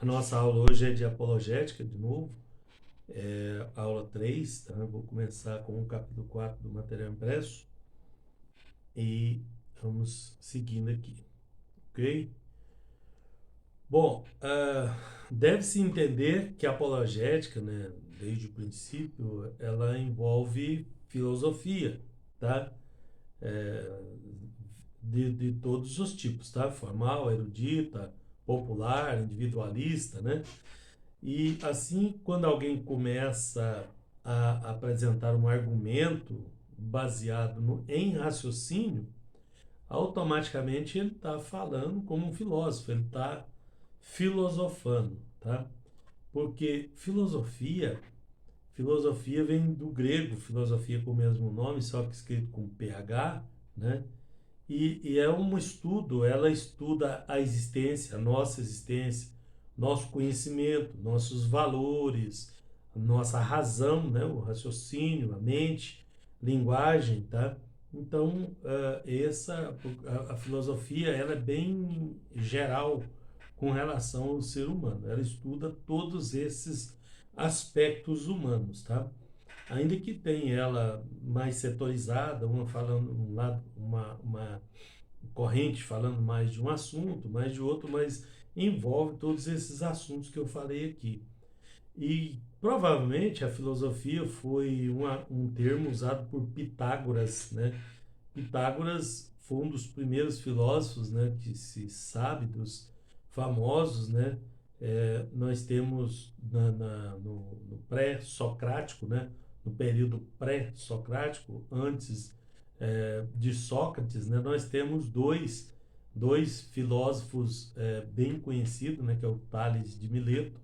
A nossa aula hoje é de apologética, de novo, aula 3, tá? Vou começar com o capítulo 4 do material impresso e vamos seguindo aqui, ok? Bom, deve-se entender que a apologética, né, desde o princípio, ela envolve filosofia, tá? É, de todos os tipos, tá? Formal, erudita, popular, individualista, né? E assim, quando alguém começa a apresentar um argumento baseado em raciocínio, automaticamente ele está falando como um filósofo, ele está filosofando, tá? Porque filosofia vem do grego, filosofia com o mesmo nome, só que escrito com PH, né? E é um estudo, ela estuda a existência, a nossa existência, nosso conhecimento, nossos valores, nossa razão, né? O raciocínio, a mente, linguagem, tá? Então, a filosofia, ela é bem geral com relação ao ser humano. Ela estuda todos esses aspectos humanos, tá? Ainda que tenha ela mais setorizada, uma falando um lado, uma corrente falando mais de um assunto, mais de outro, mas envolve todos esses assuntos que eu falei aqui. E provavelmente a filosofia foi um termo usado por Pitágoras, né? Pitágoras foi um dos primeiros filósofos, né, que se sabe, dos famosos, né? Nós temos no pré-socrático, né, no período pré-socrático, antes de Sócrates, né, nós temos dois filósofos bem conhecidos, né, que é o Tales de Mileto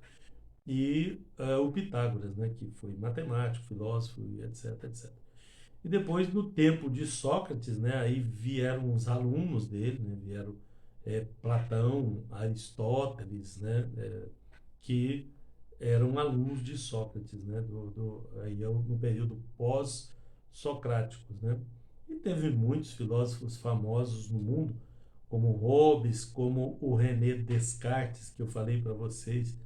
e o Pitágoras, né, que foi matemático, filósofo, e etc, etc. E depois, no tempo de Sócrates, né, aí vieram os alunos dele, né, vieram Platão, Aristóteles, né, que eram alunos de Sócrates, né, aí é no período pós-socráticos, né. E teve muitos filósofos famosos no mundo, como Hobbes, como o René Descartes, que eu falei para vocês,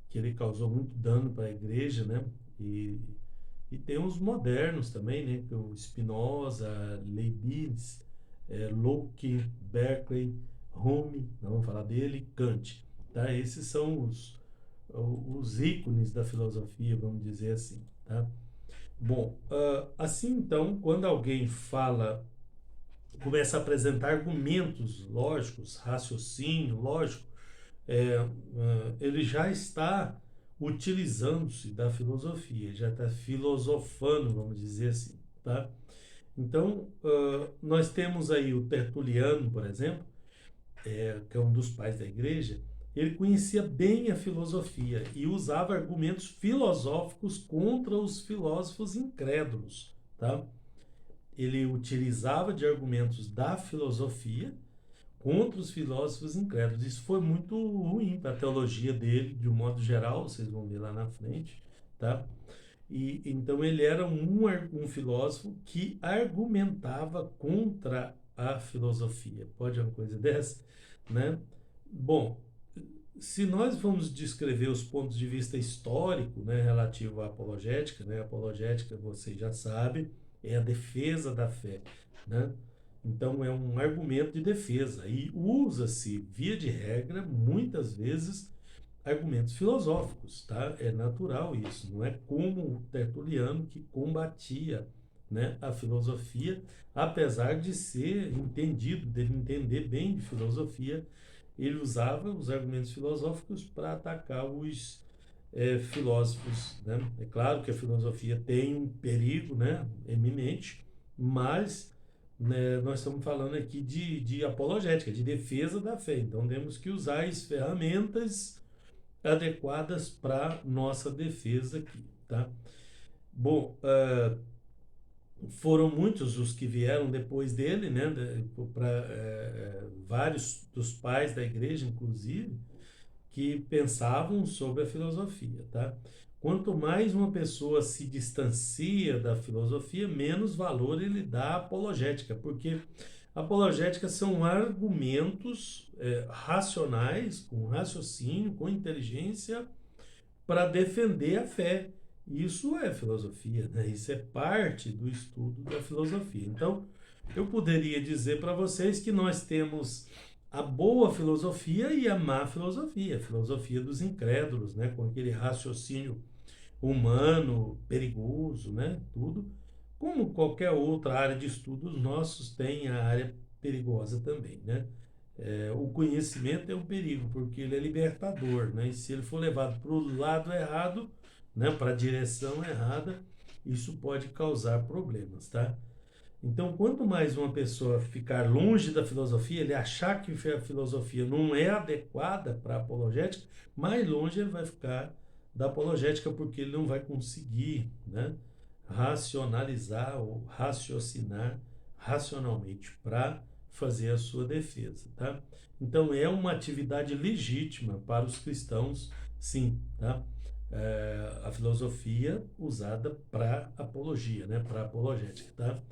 que ele causou muito dano para a igreja, né, e e tem os modernos também, né? Que é o Spinoza, Leibniz, Locke, Berkeley, Hume, não vamos falar dele, Kant. Tá? Esses são os ícones da filosofia, vamos dizer assim. Tá? Bom, assim então, quando alguém começa a apresentar argumentos lógicos, raciocínio lógico, ele já está utilizando-se da filosofia, já está filosofando, vamos dizer assim, tá? Então, nós temos aí o Tertuliano, por exemplo, que é um dos pais da igreja, ele conhecia bem a filosofia e usava argumentos filosóficos contra os filósofos incrédulos, tá? Ele utilizava de argumentos da filosofia contra os filósofos incrédulos. Isso foi muito ruim para a teologia dele, de um modo geral, vocês vão ver lá na frente, tá? E então ele era um filósofo que argumentava contra a filosofia. Pode uma coisa dessa, né? Bom, se nós vamos descrever os pontos de vista histórico, né, relativo à apologética, né, a apologética, você já sabe, é a defesa da fé, né? Então é um argumento de defesa e usa-se, via de regra, muitas vezes argumentos filosóficos, tá? É natural isso, não é como o Tertuliano que combatia, né, a filosofia, apesar de ser entendido, dele entender bem de filosofia, ele usava os argumentos filosóficos para atacar os filósofos, né? É claro que a filosofia tem um perigo, né, eminente, mas né, nós estamos falando aqui de apologética, de defesa da fé. Então temos que usar as ferramentas adequadas para nossa defesa aqui, tá? Bom, foram muitos os que vieram depois dele, né? Vários dos pais da igreja, inclusive, que pensavam sobre a filosofia, tá? Quanto mais uma pessoa se distancia da filosofia, menos valor ele dá à apologética, porque Apologética são argumentos racionais, com raciocínio, com inteligência, para defender a fé. Isso é filosofia, né? Isso é parte do estudo da filosofia. Então, eu poderia dizer para vocês que nós temos a boa filosofia e a má filosofia, a filosofia dos incrédulos, né? Com aquele raciocínio humano, perigoso, né? Tudo. Como qualquer outra área de estudos, nossos tem a área perigosa também, né? O conhecimento é um perigo, porque ele é libertador, né? E se ele for levado para o lado errado, né, para a direção errada, isso pode causar problemas, tá? Então, quanto mais uma pessoa ficar longe da filosofia, ele achar que a filosofia não é adequada para a apologética, mais longe ele vai ficar da apologética, porque ele não vai conseguir, né, racionalizar ou raciocinar racionalmente para fazer a sua defesa, tá? Então, é uma atividade legítima para os cristãos, sim, tá? A filosofia usada para apologia, né, para apologética, tá?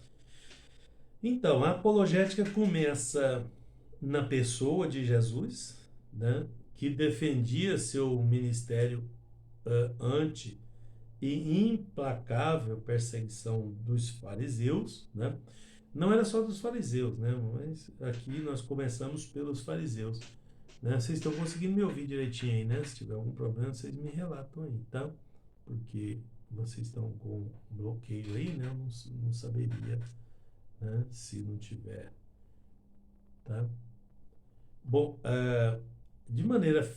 Então, a apologética começa na pessoa de Jesus, né, que defendia seu ministério ante e implacável perseguição dos fariseus, né? Não era só dos fariseus, né? Mas aqui nós começamos pelos fariseus, né? Vocês estão conseguindo me ouvir direitinho aí, né? Se tiver algum problema, vocês me relatam aí, tá? Porque vocês estão com bloqueio aí, né? Eu não saberia, né, se não tiver, tá? Bom, de maneira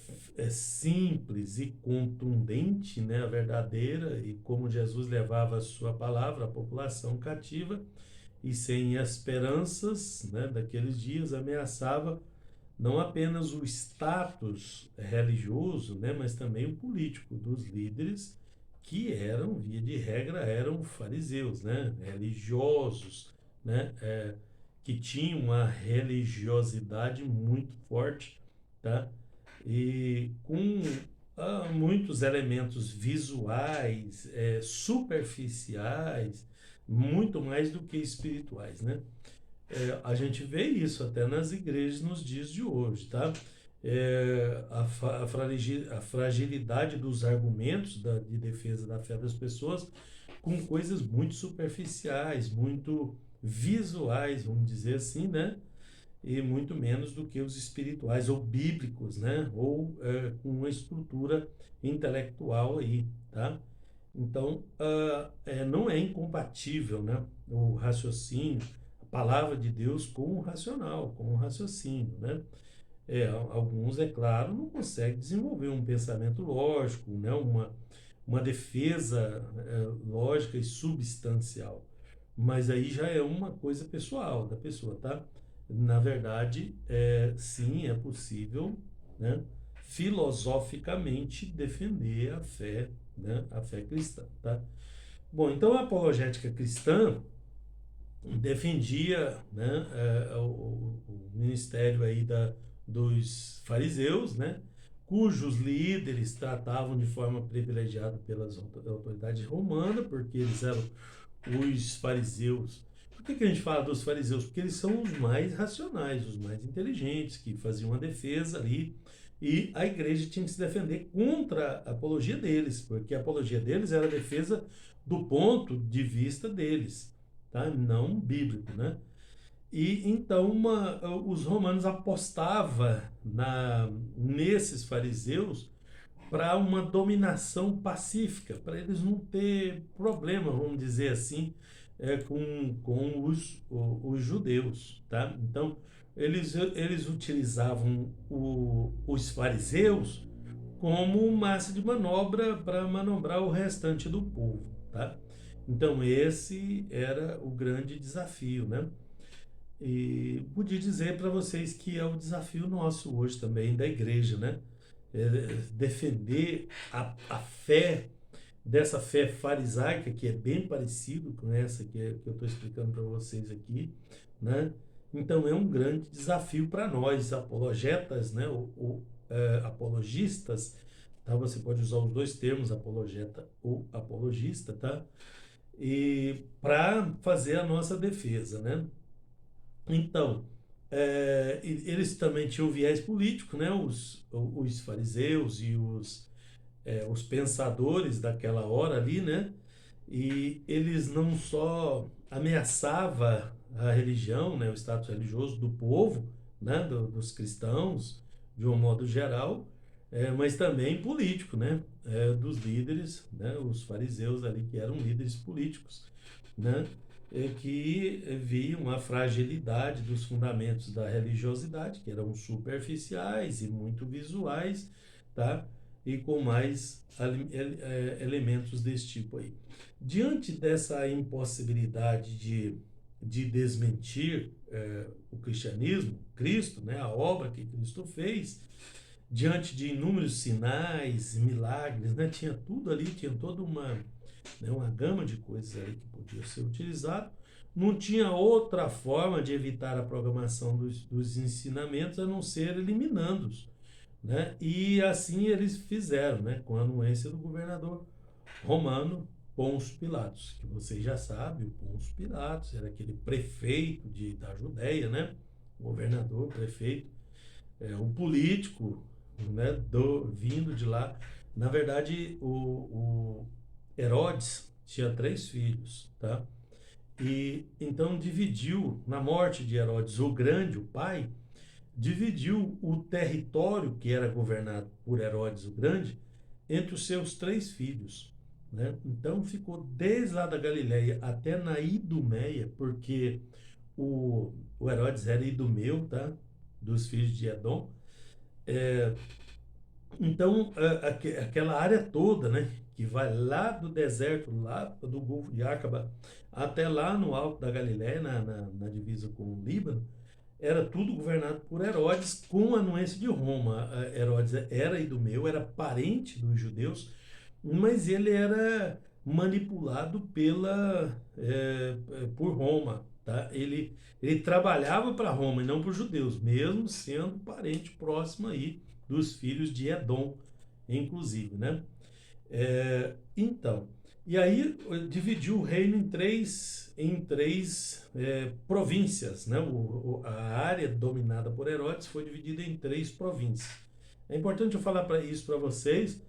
simples e contundente, né, a verdadeira, e como Jesus levava a sua palavra à população cativa e sem esperanças, né, daqueles dias, ameaçava não apenas o status religioso, né, mas também o político dos líderes que eram, via de regra, eram fariseus, né, religiosos, né, que tinham uma religiosidade muito forte, tá? E com muitos elementos visuais, superficiais, muito mais do que espirituais, né? A gente vê isso até nas igrejas nos dias de hoje, tá? A fragilidade dos argumentos de defesa da fé das pessoas com coisas muito superficiais, muito visuais, vamos dizer assim, né? E muito menos do que os espirituais ou bíblicos, né? Ou com uma estrutura intelectual aí, tá? Então, não é incompatível, né, o raciocínio, a palavra de Deus com o racional, com o raciocínio, né? Alguns, é claro, não conseguem desenvolver um pensamento lógico, né, uma defesa lógica e substancial. Mas aí já é uma coisa pessoal da pessoa, tá? Na verdade, sim, é possível, né, filosoficamente defender a fé, né, a fé cristã, tá? Bom, então a apologética cristã defendia, né, o ministério aí dos fariseus, né, cujos líderes tratavam de forma privilegiada pelas autoridades romanas, porque eles eram os fariseus. Por que a gente fala dos fariseus? Porque eles são os mais racionais, os mais inteligentes, que faziam uma defesa ali, e a igreja tinha que se defender contra a apologia deles, porque a apologia deles era a defesa do ponto de vista deles, tá? Não bíblico, né? E então os romanos apostavam nesses fariseus para uma dominação pacífica, para eles não ter problema, vamos dizer assim, com os judeus, tá? Então, eles utilizavam os fariseus como massa de manobra para manobrar o restante do povo, tá? Então, esse era o grande desafio, né? E podia dizer para vocês que é o desafio nosso hoje também, da igreja, né? Defender a fé, dessa fé farisaica, que é bem parecido com essa que eu estou explicando para vocês aqui, né? Então é um grande desafio para nós, apologetas, né? Apologistas, tá? Você pode usar os dois termos, apologeta ou apologista, tá? E para fazer a nossa defesa, né? Então, eles também tinham viés político, né? Os fariseus e os pensadores daquela hora ali, né? E eles não só ameaçavam a religião, né? O status religioso do povo, né? Dos cristãos, de um modo geral, mas também político, né? Dos líderes, né? Os fariseus ali que eram líderes políticos, né? Que viam a fragilidade dos fundamentos da religiosidade, que eram superficiais e muito visuais, tá? E com mais elementos desse tipo aí. Diante dessa impossibilidade de desmentir o cristianismo, Cristo, né, a obra que Cristo fez, diante de inúmeros sinais, milagres, né, tinha tudo ali, tinha toda uma gama de coisas ali que podia ser utilizado. Não tinha outra forma de evitar a programação dos ensinamentos a não ser eliminando-os, né? E assim eles fizeram, né? Com a anuência do governador romano Pôncio Pilatos, que vocês já sabem, o Pôncio Pilatos era aquele prefeito da Judéia, né? Governador, prefeito, um político, né? Vindo de lá. Na verdade, o Herodes tinha 3 filhos, tá? E então dividiu, na morte de Herodes o Grande, o pai, dividiu o território que era governado por Herodes o Grande entre os seus 3 filhos, né? Então ficou desde lá da Galileia até na Idumeia, porque o Herodes era idumeu, tá? Dos filhos de Edom. Então, aquela área toda, né, que vai lá do deserto, lá do Golfo de Acaba, até lá no alto da Galiléia, na divisa com o Líbano, era tudo governado por Herodes, com a anuência de Roma. Herodes era idumeu, era parente dos judeus, mas ele era manipulado por Roma. Tá? Ele trabalhava para Roma e não para os judeus, mesmo sendo parente próximo aí dos filhos de Edom, inclusive, né? Então, e aí dividiu o reino em três províncias, né? A área dominada por Herodes foi dividida em 3 províncias. É importante eu falar isso para vocês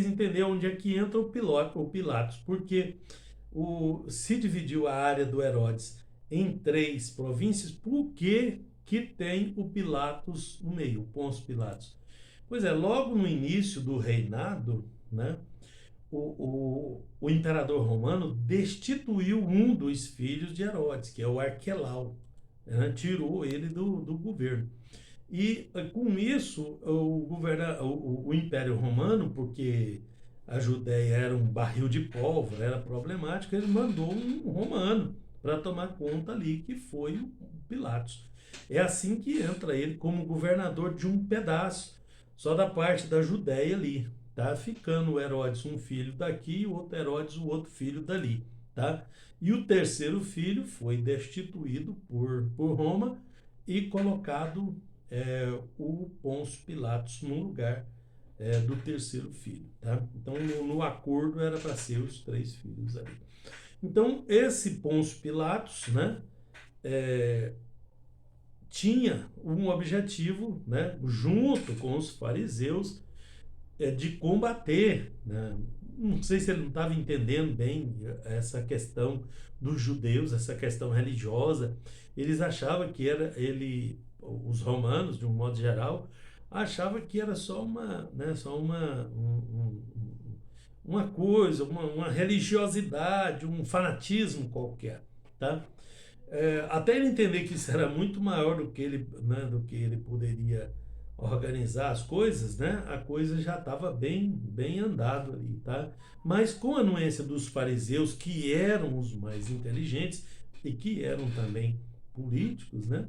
entenderem onde é que entra o Pilatos, porque se dividiu a área do Herodes em 3 províncias, por que tem o Pilatos no meio, o Pôncio Pilatos? Pois é, logo no início do reinado, né, o imperador romano destituiu um dos filhos de Herodes, que é o Arquelau, né, tirou ele do governo. E com isso, o Império Romano, porque a Judéia era um barril de pólvora, era problemática, ele mandou um romano para tomar conta ali, que foi o Pilatos. É assim que entra ele como governador de um pedaço, só da parte da Judéia ali, tá? Ficando o Herodes um filho daqui e o outro Herodes o outro filho dali, tá? E o terceiro filho foi destituído por Roma e colocado o Pôncio Pilatos no lugar do terceiro filho, tá? Então no acordo era para ser os 3 filhos ali. Então esse Pôncio Pilatos, né, tinha um objetivo, né, junto com os fariseus, de combater, né? Não sei se ele não estava entendendo bem essa questão dos judeus, essa questão religiosa. Eles achavam que os romanos, de um modo geral, achavam que era só uma coisa, uma religiosidade, um fanatismo qualquer, tá? Até ele entender que isso era muito maior do que ele, né, do que ele poderia organizar as coisas, né? A coisa já estava bem andado ali, tá? Mas com a anuência dos fariseus, que eram os mais inteligentes e que eram também políticos, né?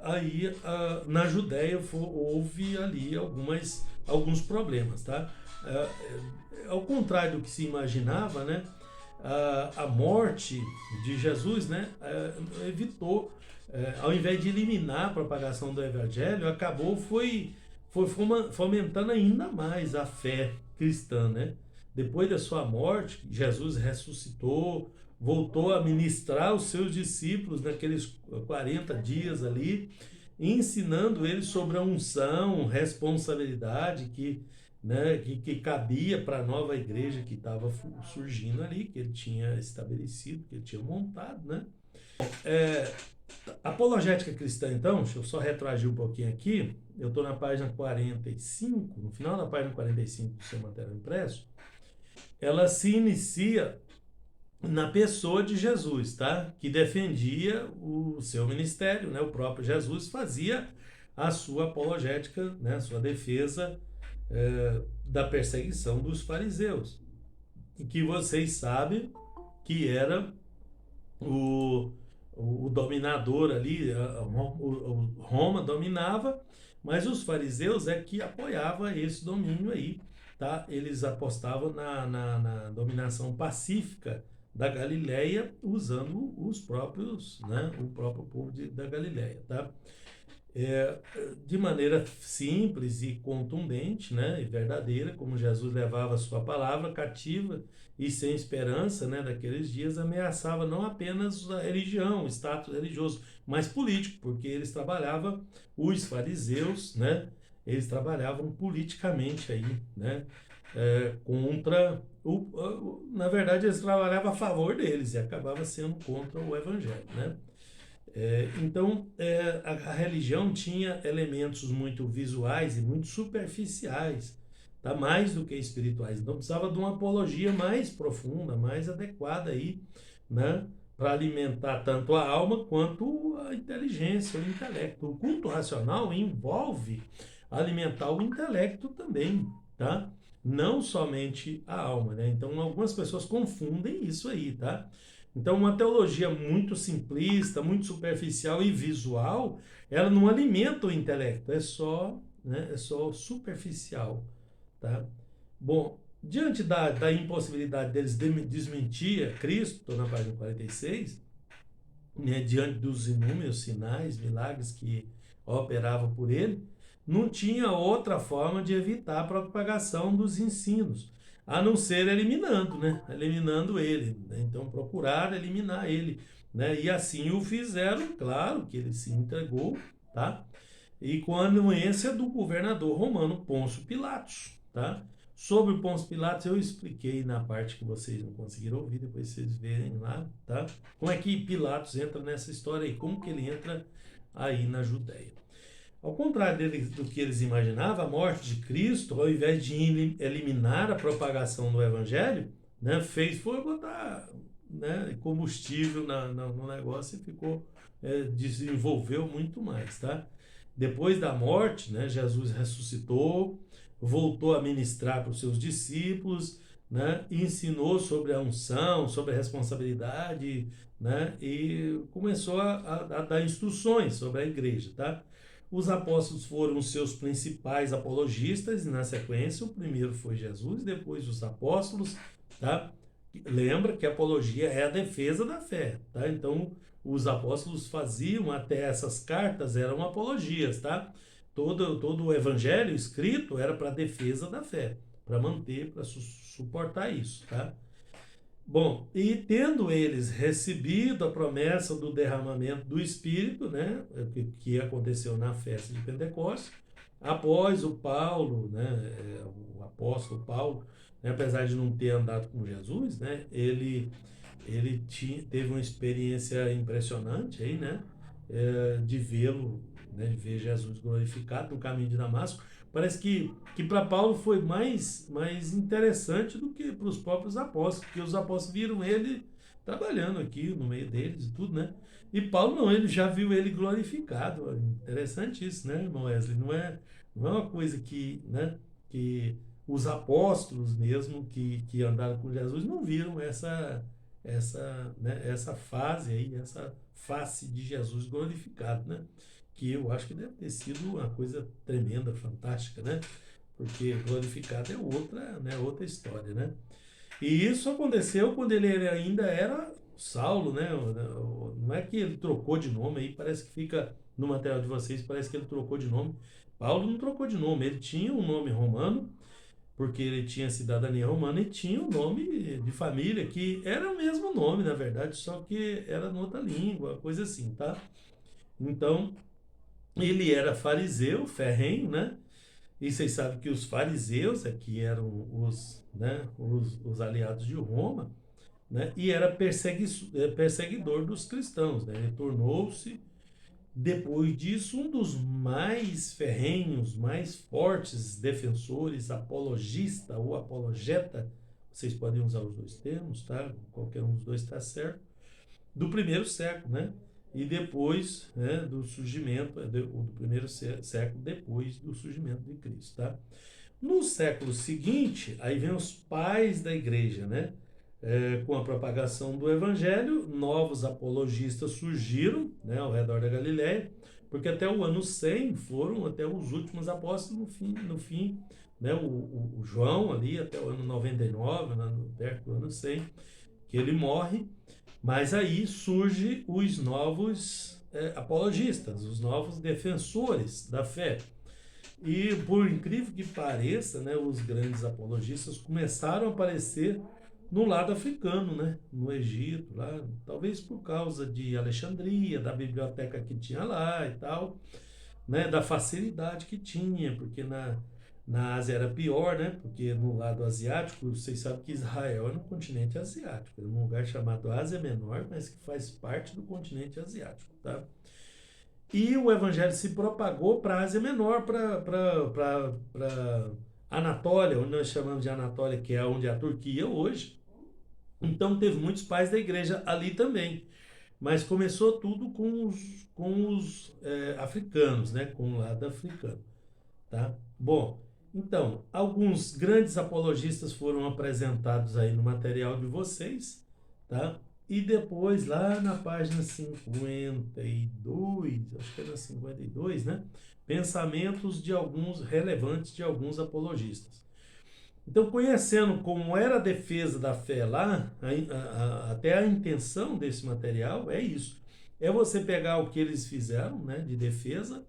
Aí na Judéia houve ali alguns problemas, tá? Ao contrário do que se imaginava, né? A morte de Jesus, né? Evitou, ao invés de eliminar a propagação do evangelho, foi fomentando ainda mais a fé cristã, né? depois da sua morte, Jesus ressuscitou, voltou a ministrar os seus discípulos naqueles 40 dias ali, ensinando eles sobre a unção, responsabilidade que cabia para a nova igreja que estava surgindo ali, que ele tinha estabelecido, que ele tinha montado, né? É, apologética cristã, então, deixa eu só retroagir um pouquinho aqui. Eu estou na página 45, no final da página 45 do seu material impresso. Ela se inicia na pessoa de Jesus, tá? Que defendia o seu ministério, né? O próprio Jesus fazia a sua apologética, né? A sua defesa da perseguição dos fariseus, e que vocês sabem que era o, o dominador ali, Roma dominava, mas os fariseus é que apoiava esse domínio aí, tá? Eles apostavam na dominação pacífica da Galileia, usando os próprios, né, o próprio povo da Galileia, tá? De maneira simples e contundente, né, e verdadeira, como Jesus levava a sua palavra cativa e sem esperança, né, daqueles dias, ameaçava não apenas a religião, o status religioso, mas político, porque eles trabalhavam, os fariseus, né, eles trabalhavam politicamente aí, né, contra na verdade eles trabalhavam a favor deles e acabava sendo contra o evangelho, né? Então, a religião tinha elementos muito visuais e muito superficiais, tá? Mais do que espirituais. Então, precisava de uma apologia mais profunda, mais adequada aí, né? Para alimentar tanto a alma quanto a inteligência, o intelecto. O culto racional envolve alimentar o intelecto também, tá? Não somente a alma, né? Então, algumas pessoas confundem isso aí, tá? Então, uma teologia muito simplista, muito superficial e visual, ela não alimenta o intelecto, é só, né, é só superficial, tá? Bom, diante da impossibilidade deles desmentir a Cristo, estou na página 46, né, diante dos inúmeros sinais, milagres que operavam por ele, não tinha outra forma de evitar a propagação dos ensinos, a não ser eliminando, né? Eliminando ele, né? Então procurar eliminar ele, né? E assim o fizeram, claro que ele se entregou, tá? E com a anuência do governador romano Pôncio Pilatos, tá? Sobre o Pôncio Pilatos eu expliquei na parte que vocês não conseguiram ouvir, depois vocês verem lá, tá? Como é que Pilatos entra nessa história aí, como que ele entra aí na Judéia. Ao contrário do que eles imaginavam, a morte de Cristo, ao invés de eliminar a propagação do Evangelho, né, foi botar, né, combustível no negócio e ficou, desenvolveu muito mais, tá? Depois da morte, né, Jesus ressuscitou, voltou a ministrar para os seus discípulos, né, ensinou sobre a unção, sobre a responsabilidade, né, e começou a dar instruções sobre a igreja, tá? Os apóstolos foram os seus principais apologistas, e na sequência o primeiro foi Jesus, depois os apóstolos, tá? Lembra que a apologia é a defesa da fé, tá? Então, os apóstolos faziam até essas cartas, eram apologias, tá? Todo o evangelho escrito era para defesa da fé, para manter, para suportar isso, tá? Bom, e tendo eles recebido a promessa do derramamento do Espírito, né, que aconteceu na festa de Pentecostes, após o Paulo, né, o apóstolo Paulo, né, apesar de não ter andado com Jesus, né, ele teve uma experiência impressionante aí, né, de vê-lo, né, de ver Jesus glorificado no caminho de Damasco. Parece que para Paulo foi mais interessante do que para os próprios apóstolos, porque os apóstolos viram ele trabalhando aqui no meio deles e tudo, né? E Paulo não, ele já viu ele glorificado. Interessante isso, né, irmão Wesley? Não é uma coisa que, né, que os apóstolos mesmo que andaram com Jesus não viram essa fase aí, essa face de Jesus glorificado, né? Que eu acho que deve ter sido uma coisa tremenda, fantástica, né? Porque glorificado é outra, né, outra história, né? E isso aconteceu quando ele ainda era Saulo, né? Não é que ele trocou de nome, aí parece que fica no material de vocês, parece que ele trocou de nome. Paulo não trocou de nome, ele tinha um nome romano, porque ele tinha cidadania romana e tinha o nome de família, que era o mesmo nome, na verdade, só que era em outra língua, coisa assim, tá? Então, ele era fariseu, ferrenho, né? E vocês sabem que os fariseus aqui eram os, né, os aliados de Roma, né? E era perseguidor dos cristãos, né? Ele tornou-se, depois disso, um dos mais ferrenhos, mais fortes defensores, apologista ou apologeta, vocês podem usar os dois termos, tá? Qualquer um dos dois está certo, do primeiro século, né? E depois, né, do surgimento, do primeiro século depois do surgimento de Cristo, tá? No século seguinte, aí vem os pais da igreja, né? Com a propagação do evangelho, novos apologistas surgiram, né, ao redor da Galiléia, porque até o ano 100 foram até os últimos apóstolos no fim, né, o João ali até o ano 99, perto do ano 100, que ele morre, mas aí surgem os novos apologistas, os novos defensores da fé. E por incrível que pareça, né, os grandes apologistas começaram a aparecer no lado africano, né, no Egito, lá, talvez por causa de Alexandria, da biblioteca que tinha lá e tal, né, da facilidade que tinha, porque na Ásia era pior, né, porque no lado asiático, vocês sabem que Israel é no continente asiático, é um lugar chamado Ásia Menor, mas que faz parte do continente asiático, tá? E o evangelho se propagou para a Ásia Menor, para Anatólia, onde nós chamamos de Anatólia, que é onde é a Turquia hoje. Então teve muitos pais da igreja ali também. Mas começou tudo com os africanos, né? Com o lado africano, tá? Bom, então, alguns grandes apologistas foram apresentados aí no material de vocês, tá? E depois, lá na página 52, acho que é na 52, né? Pensamentos de alguns relevantes de alguns apologistas. Então, conhecendo como era a defesa da fé lá, até a intenção desse material é isso. É você pegar o que eles fizeram, né, de defesa,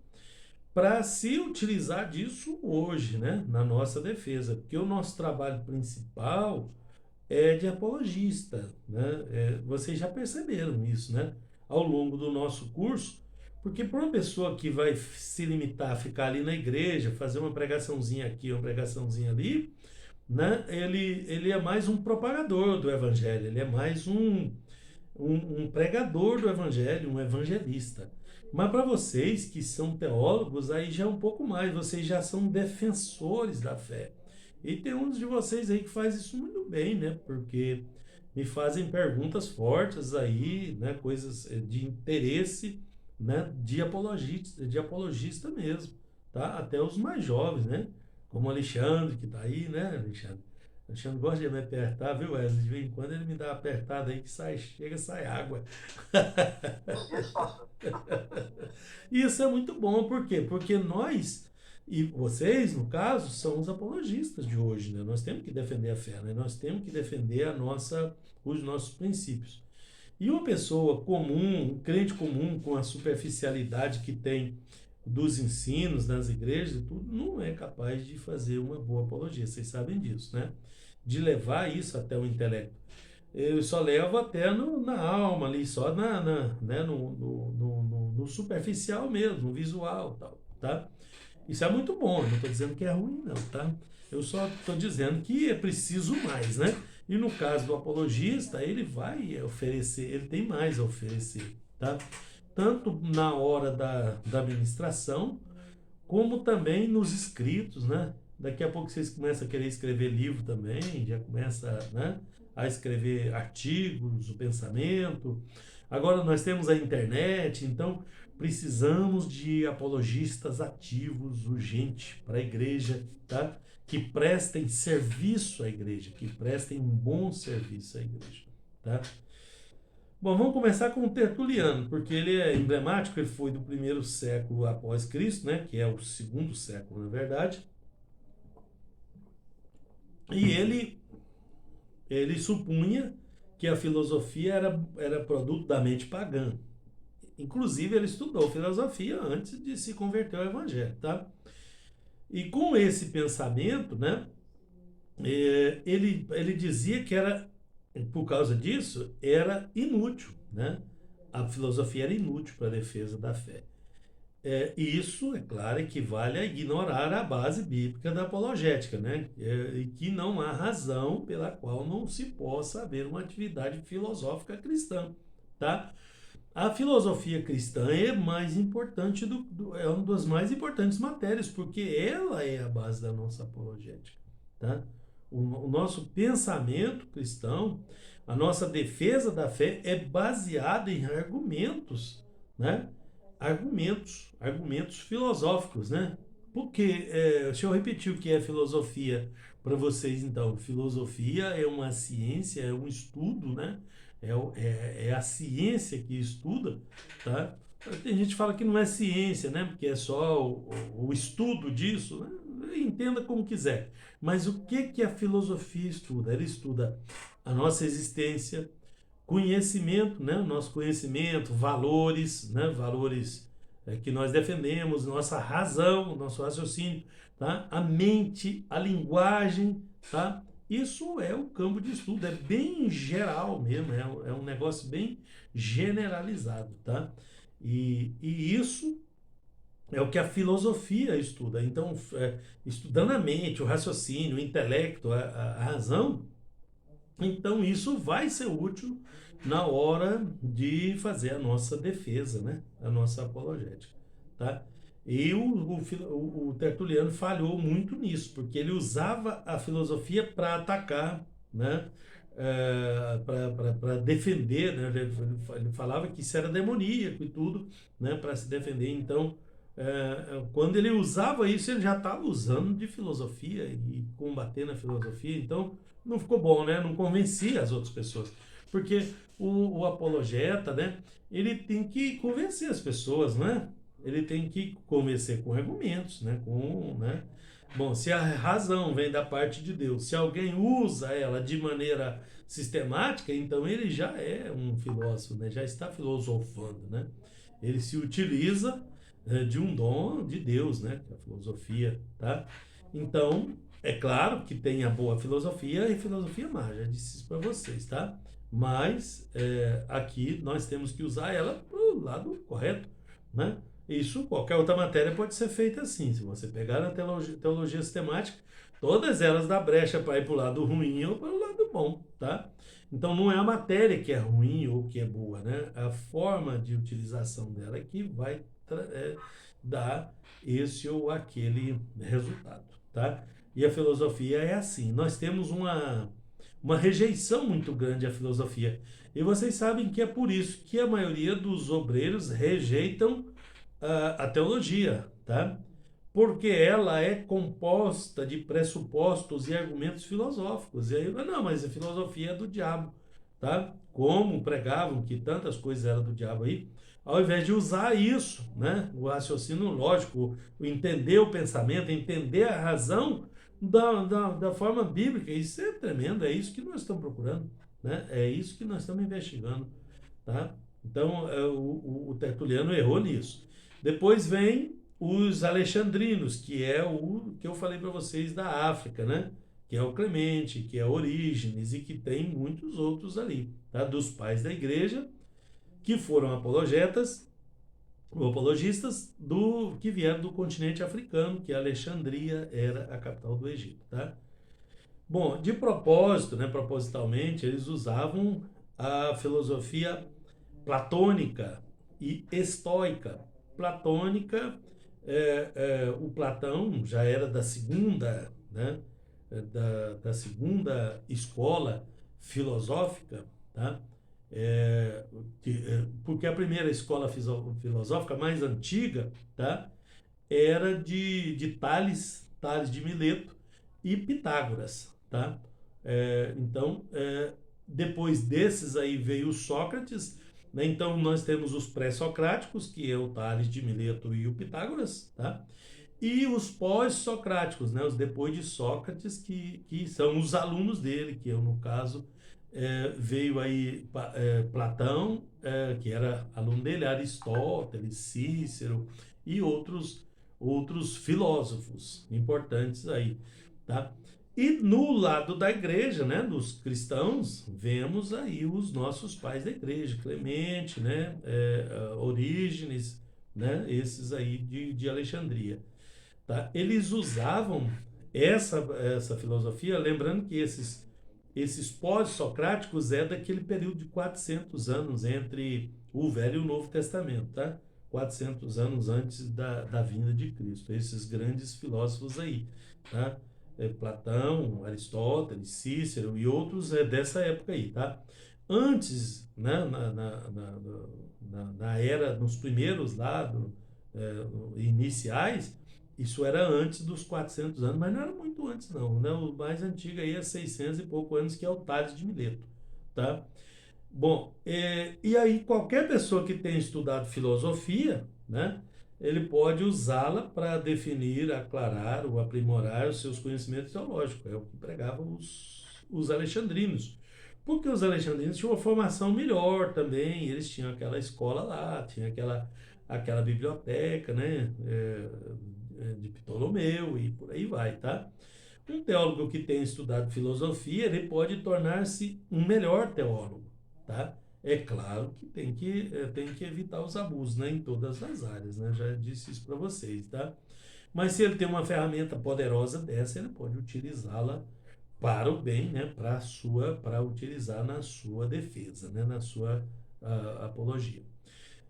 para se utilizar disso hoje, né, na nossa defesa. Porque o nosso trabalho principal é de apologista, né? Vocês já perceberam isso, né? Ao longo do nosso curso, porque para uma pessoa que vai se limitar a ficar ali na igreja, fazer uma pregaçãozinha aqui, uma pregaçãozinha ali, né? Ele é mais um propagador do evangelho, ele é mais um pregador do evangelho, um evangelista. Mas para vocês que são teólogos, aí já é um pouco mais, vocês já são defensores da fé. E tem uns de vocês aí que faz isso muito bem, né? Porque me fazem perguntas fortes aí, né? Coisas de interesse, né? De apologista mesmo, tá? Até os mais jovens, né? Como o Alexandre, que está aí, né, Alexandre? O Alexandre gosta de me apertar, viu, Wesley? De vez em quando ele me dá uma apertada aí que chega, sai água. Isso é muito bom, por quê? Porque nós, e vocês, no caso, são os apologistas de hoje, né? Nós temos que defender a fé, né? Nós temos que defender os nossos princípios. E uma pessoa comum, um crente comum, com a superficialidade que tem dos ensinos nas igrejas e tudo, não é capaz de fazer uma boa apologia. Vocês sabem disso, né? De levar isso até o intelecto. Eu só levo até na alma ali, só né, no superficial mesmo, no visual, tal, tá? Isso é muito bom, eu não estou dizendo que é ruim, não, tá? Eu só estou dizendo que é preciso mais, né? E no caso do apologista, ele vai oferecer, ele tem mais a oferecer, tá? Tanto na hora da ministração, como também nos escritos, né? Daqui a pouco vocês começam a querer escrever livro também, já começa, né, a escrever artigos, o pensamento. Agora nós temos a internet, então precisamos de apologistas ativos, urgente, para a igreja, tá? Que prestem serviço à igreja, que prestem um bom serviço à igreja, tá? Bom, vamos começar com o Tertuliano, porque ele é emblemático, ele foi do primeiro século após Cristo, né, que é o segundo século, na verdade, e ele supunha que a filosofia era produto da mente pagã. Inclusive, ele estudou filosofia antes de se converter ao evangelho, tá? E com esse pensamento, né, Ele dizia que era, por causa disso, era inútil, né? A filosofia era inútil para a defesa da fé. E isso, é claro, equivale a ignorar a base bíblica da apologética, né? E que não há razão pela qual não se possa haver uma atividade filosófica cristã, tá? A filosofia cristã é mais importante é uma das mais importantes matérias, porque ela é a base da nossa apologética, tá? O nosso pensamento cristão, a nossa defesa da fé é baseada em argumentos, né? Argumentos filosóficos, né? Porque, deixa eu repetir o que é filosofia para vocês, então. Filosofia é uma ciência, é um estudo, né? É a ciência que estuda, tá? Tem gente que fala que não é ciência, né? Porque é só o estudo disso, né? Entenda como quiser. Mas o que a filosofia estuda? Ela estuda a nossa existência, conhecimento, né? Nosso conhecimento, valores, né? Valores que nós defendemos, nossa razão, nosso raciocínio, tá? A mente, a linguagem, tá? Isso é o campo de estudo, é bem geral mesmo, é um negócio bem generalizado, tá? E isso é o que a filosofia estuda. Então, estudando a mente, o raciocínio, o intelecto, a razão, então isso vai ser útil na hora de fazer a nossa defesa, né? A nossa apologética, tá? E o Tertuliano falhou muito nisso, porque ele usava a filosofia para atacar, né? Para defender, né? Ele falava que isso era demoníaco e tudo, né? Para se defender. Então, quando ele usava isso, ele já estava usando de filosofia e combatendo a filosofia. Então, não ficou bom, né? Não convencia as outras pessoas. Porque o apologeta, né? Ele tem que convencer as pessoas, né? Ele tem que convencer com argumentos, né? Bom, se a razão vem da parte de Deus, se alguém usa ela de maneira sistemática, então ele já é um filósofo, né? Já está filosofando, né? Ele se utiliza de um dom de Deus, né? Que é a filosofia, tá? Então, é claro que tem a boa filosofia e filosofia má, já disse isso para vocês, tá? Mas aqui nós temos que usar ela para o lado correto, né? Isso, qualquer outra matéria pode ser feita assim. Se você pegar na teologia sistemática, todas elas dão brecha para ir para o lado ruim ou para o lado bom, tá? Então não é a matéria que é ruim ou que é boa, né? A forma de utilização dela é que vai dar esse ou aquele resultado, tá? E a filosofia é assim. Nós temos uma rejeição muito grande à filosofia. E vocês sabem que é por isso que a maioria dos obreiros rejeitam a teologia, tá? Porque ela é composta de pressupostos e argumentos filosóficos. E aí, não, mas a filosofia é do diabo, tá? Como pregavam que tantas coisas eram do diabo aí, ao invés de usar isso, né? O raciocínio lógico, o entender o pensamento, entender a razão da forma bíblica. Isso é tremendo, é isso que nós estamos procurando, né? É isso que nós estamos investigando, tá? Então, o Tertuliano errou nisso. Depois vem os alexandrinos, que é o que eu falei para vocês da África, né? Que é o Clemente, que é Orígenes e que tem muitos outros ali, tá? Dos pais da igreja, que foram apologetas ou apologistas que vieram do continente africano, que Alexandria era a capital do Egito, tá? Bom, de propósito, né, propositalmente, eles usavam a filosofia platônica e estoica. Platônica, o Platão já era da segunda, né, da segunda escola filosófica, tá? Porque a primeira escola filosófica mais antiga, tá, era de Tales de Mileto e Pitágoras, tá? Então, depois desses aí veio Sócrates, né? Então nós temos os pré-socráticos, que é o Tales de Mileto e o Pitágoras, tá? E os pós-socráticos, né? Os depois de Sócrates, que são os alunos dele, que eu, no caso, veio aí Platão, que era aluno dele, Aristóteles, Cícero e outros filósofos importantes aí, tá? E no lado da igreja, né, dos cristãos, vemos aí os nossos pais da igreja, Clemente, né, Orígenes, né, esses aí de Alexandria. Tá? Eles usavam essa filosofia, lembrando que esses pós-socráticos é daquele período de 400 anos entre o Velho e o Novo Testamento, tá? 400 anos antes da vinda de Cristo, esses grandes filósofos aí, tá? Platão, Aristóteles, Cícero e outros dessa época aí, tá? Antes, né, na era, nos primeiros lá, iniciais, isso era antes dos 400 anos, mas não era muito antes não, né? O mais antigo aí é 600 e pouco anos, que é o Tales de Mileto, tá? Bom, e aí qualquer pessoa que tenha estudado filosofia, né, ele pode usá-la para definir, aclarar ou aprimorar os seus conhecimentos teológicos. É o que pregavam os alexandrinos. Porque os alexandrinos tinham uma formação melhor também, eles tinham aquela escola lá, tinha aquela biblioteca, né, de Ptolomeu e por aí vai, tá? Um teólogo que tem estudado filosofia, ele pode tornar-se um melhor teólogo, tá? É claro que tem que evitar os abusos, né, em todas as áreas, né? Já disse isso para vocês, tá? Mas se ele tem uma ferramenta poderosa dessa, ele pode utilizá-la para o bem, né, para utilizar na sua defesa, né, na sua apologia.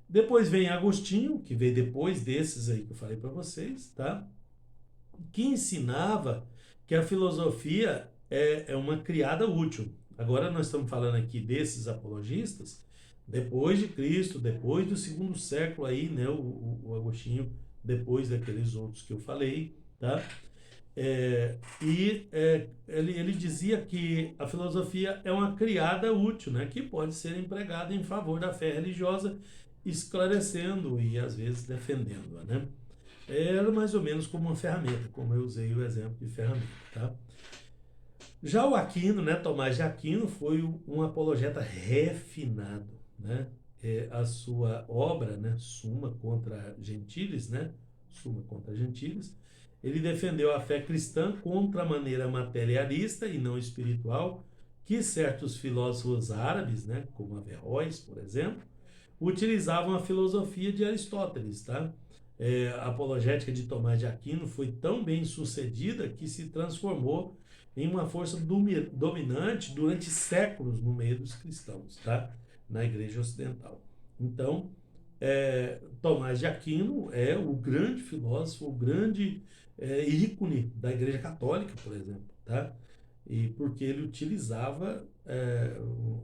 Depois vem Agostinho, que veio depois desses aí que eu falei para vocês, tá? Que ensinava que a filosofia é uma criada útil. Agora nós estamos falando aqui desses apologistas, depois de Cristo, depois do segundo século aí, né, o Agostinho, depois daqueles outros que eu falei, tá? Ele dizia que a filosofia é uma criada útil, né, que pode ser empregada em favor da fé religiosa, esclarecendo e às vezes defendendo-a, né? Era mais ou menos como uma ferramenta, como eu usei o exemplo de ferramenta, tá? Já o Aquino, né, Tomás de Aquino, foi um apologeta refinado, né? A sua obra, né, Suma contra Gentiles, né? Suma contra Gentiles, ele defendeu a fé cristã contra a maneira materialista e não espiritual que certos filósofos árabes, né, como Averroes, por exemplo, utilizavam a filosofia de Aristóteles, tá? A apologética de Tomás de Aquino foi tão bem sucedida que se transformou em uma força dominante durante séculos no meio dos cristãos, tá? Na Igreja Ocidental. Então, Tomás de Aquino é o grande filósofo, o grande ícone da Igreja Católica, por exemplo, tá? E porque ele utilizava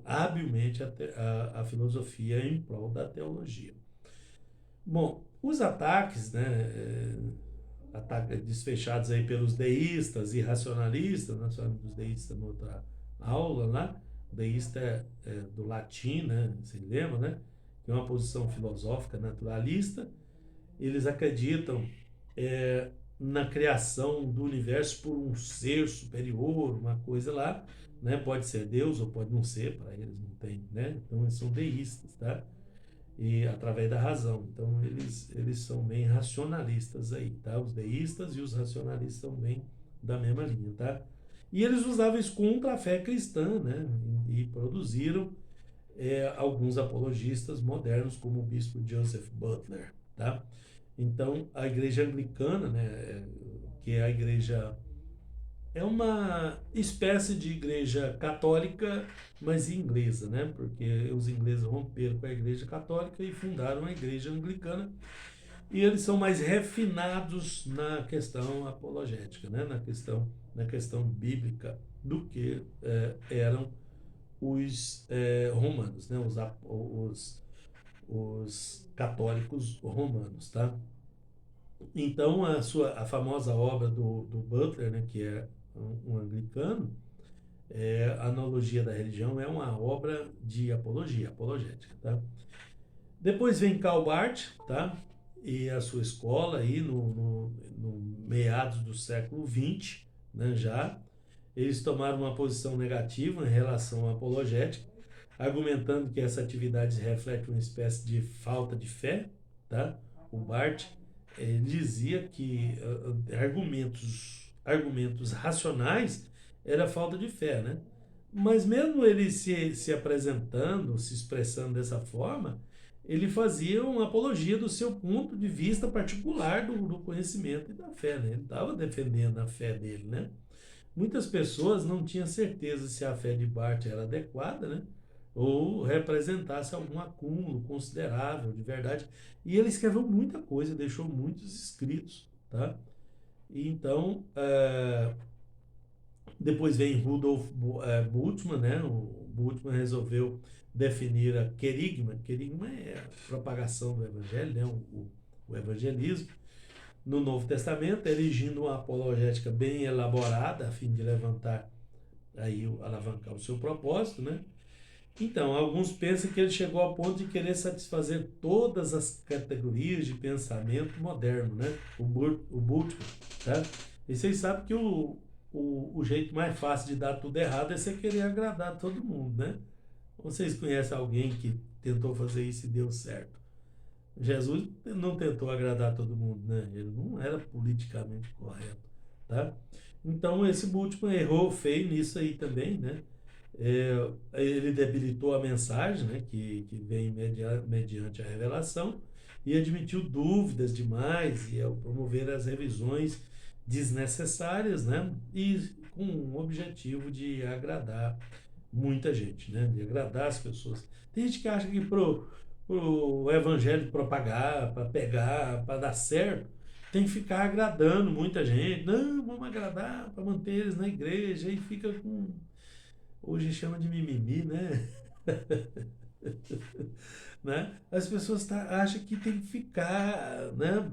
habilmente a filosofia em prol da teologia. Bom, os ataques, né, desfechados aí pelos deístas e racionalistas, nós falamos dos deístas na outra aula lá, deísta do latim, né, se lembra, né, que é uma posição filosófica naturalista. Eles acreditam na criação do universo por um ser superior, uma coisa lá, né? Pode ser Deus ou pode não ser, para eles não tem, né? Então eles são deístas, tá? E através da razão. Então eles são bem racionalistas aí, tá? Os deístas e os racionalistas são bem da mesma linha, tá? E eles usavam isso contra a fé cristã, né? E produziram alguns apologistas modernos, como o bispo Joseph Butler, tá? Então, a igreja anglicana, né, que é a igreja, é uma espécie de igreja católica, mas inglesa, né? Porque os ingleses romperam com a igreja católica e fundaram a igreja anglicana, e eles são mais refinados na questão apologética, né? Na questão bíblica do que eram os romanos, né? Os católicos romanos, tá? Então, a famosa obra do Butler, né, que é um anglicano, a Analogia da Religião, é uma obra de apologética, tá? Depois vem Karl Barth, tá? E a sua escola aí no meados do século XX, né, já. Eles tomaram uma posição negativa em relação à apologética, argumentando que essa atividade reflete uma espécie de falta de fé, tá? O Barth dizia que argumentos argumentos racionais, era falta de fé, né? Mas mesmo ele se apresentando, se expressando dessa forma, ele fazia uma apologia do seu ponto de vista particular do conhecimento e da fé, né? Ele estava defendendo a fé dele, né? Muitas pessoas não tinham certeza se a fé de Barth era adequada, né? Ou representasse algum acúmulo considerável de verdade. E ele escreveu muita coisa, deixou muitos escritos, tá? E então, depois vem Rudolf Bultmann, né? O Bultmann resolveu definir a querigma. Querigma é a propagação do evangelho, né? O evangelismo no Novo Testamento, erigindo uma apologética bem elaborada a fim de levantar aí alavancar o seu propósito, né? Então, alguns pensam que ele chegou ao ponto de querer satisfazer todas as categorias de pensamento moderno, né? O Bultmann, tá? E vocês sabem que o jeito mais fácil de dar tudo errado é você querer agradar todo mundo, né? Vocês conhecem alguém que tentou fazer isso e deu certo? Jesus não tentou agradar todo mundo, né? Ele não era politicamente correto, tá? Então, esse Bultmann errou feio nisso aí também, né? Ele debilitou a mensagem, né, que vem mediante a revelação, e admitiu dúvidas demais, e ao promover as revisões desnecessárias, né, e com o objetivo de agradar muita gente, né, de agradar as pessoas. Tem gente que acha que pro evangelho propagar, para pegar, para dar certo, tem que ficar agradando muita gente. Não, vamos agradar para manter eles na igreja, e fica com. Hoje chama de mimimi, né? Né? As pessoas acham que tem que ficar, né?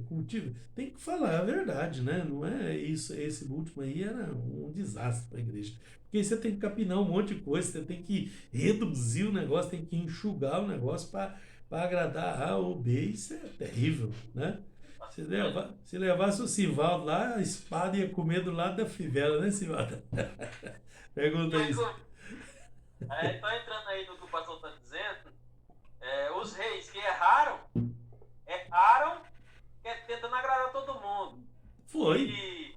Cultivo. Tem que falar a verdade, né? Não é isso. Esse último aí era um desastre para a igreja. Porque você tem que capinar um monte de coisa, você tem que reduzir o negócio, tem que enxugar o negócio para agradar A ou B. Isso é terrível, né? Se levasse o Sivaldo lá, a espada ia comer do lado da fivela, né, Sivaldo? Pergunta isso. Então, entrando aí no que o pastor está dizendo, os reis que erraram tentando agradar todo mundo. Foi. E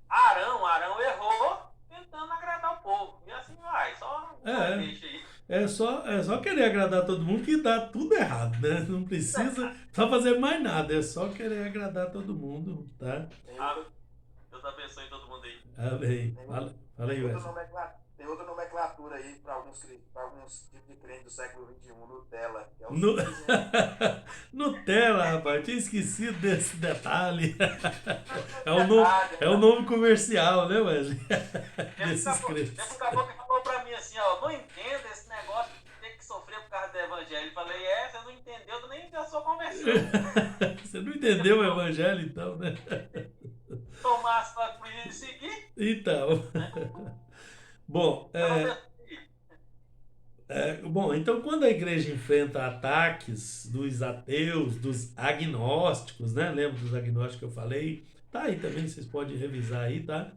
Arão errou tentando agradar o povo. E assim vai, só deixa aí. É só querer agradar todo mundo que dá tudo errado, né? Não precisa fazer mais nada, é só querer agradar todo mundo, tá? Deus abençoe todo mundo aí. Amém. Fala aí, Wesley. Tem outra nomenclatura aí para alguns tipos de crente do século XXI, Nutella. Que é Nutella, rapaz, tinha esquecido desse detalhe. É o nome comercial, né, Wesley? Desses crentes. Tem um caboclo que falou para mim assim, ó, não entendo esse negócio de ter que sofrer por causa do evangelho. Eu falei, você não entendeu, eu nem já sou conversão. Você não entendeu o evangelho, então, né? Tomar as coisas por ele seguir. Então. Bom, então quando a igreja enfrenta ataques dos ateus, dos agnósticos, né? Lembra dos agnósticos que eu falei? Tá aí também, vocês podem revisar aí, tá?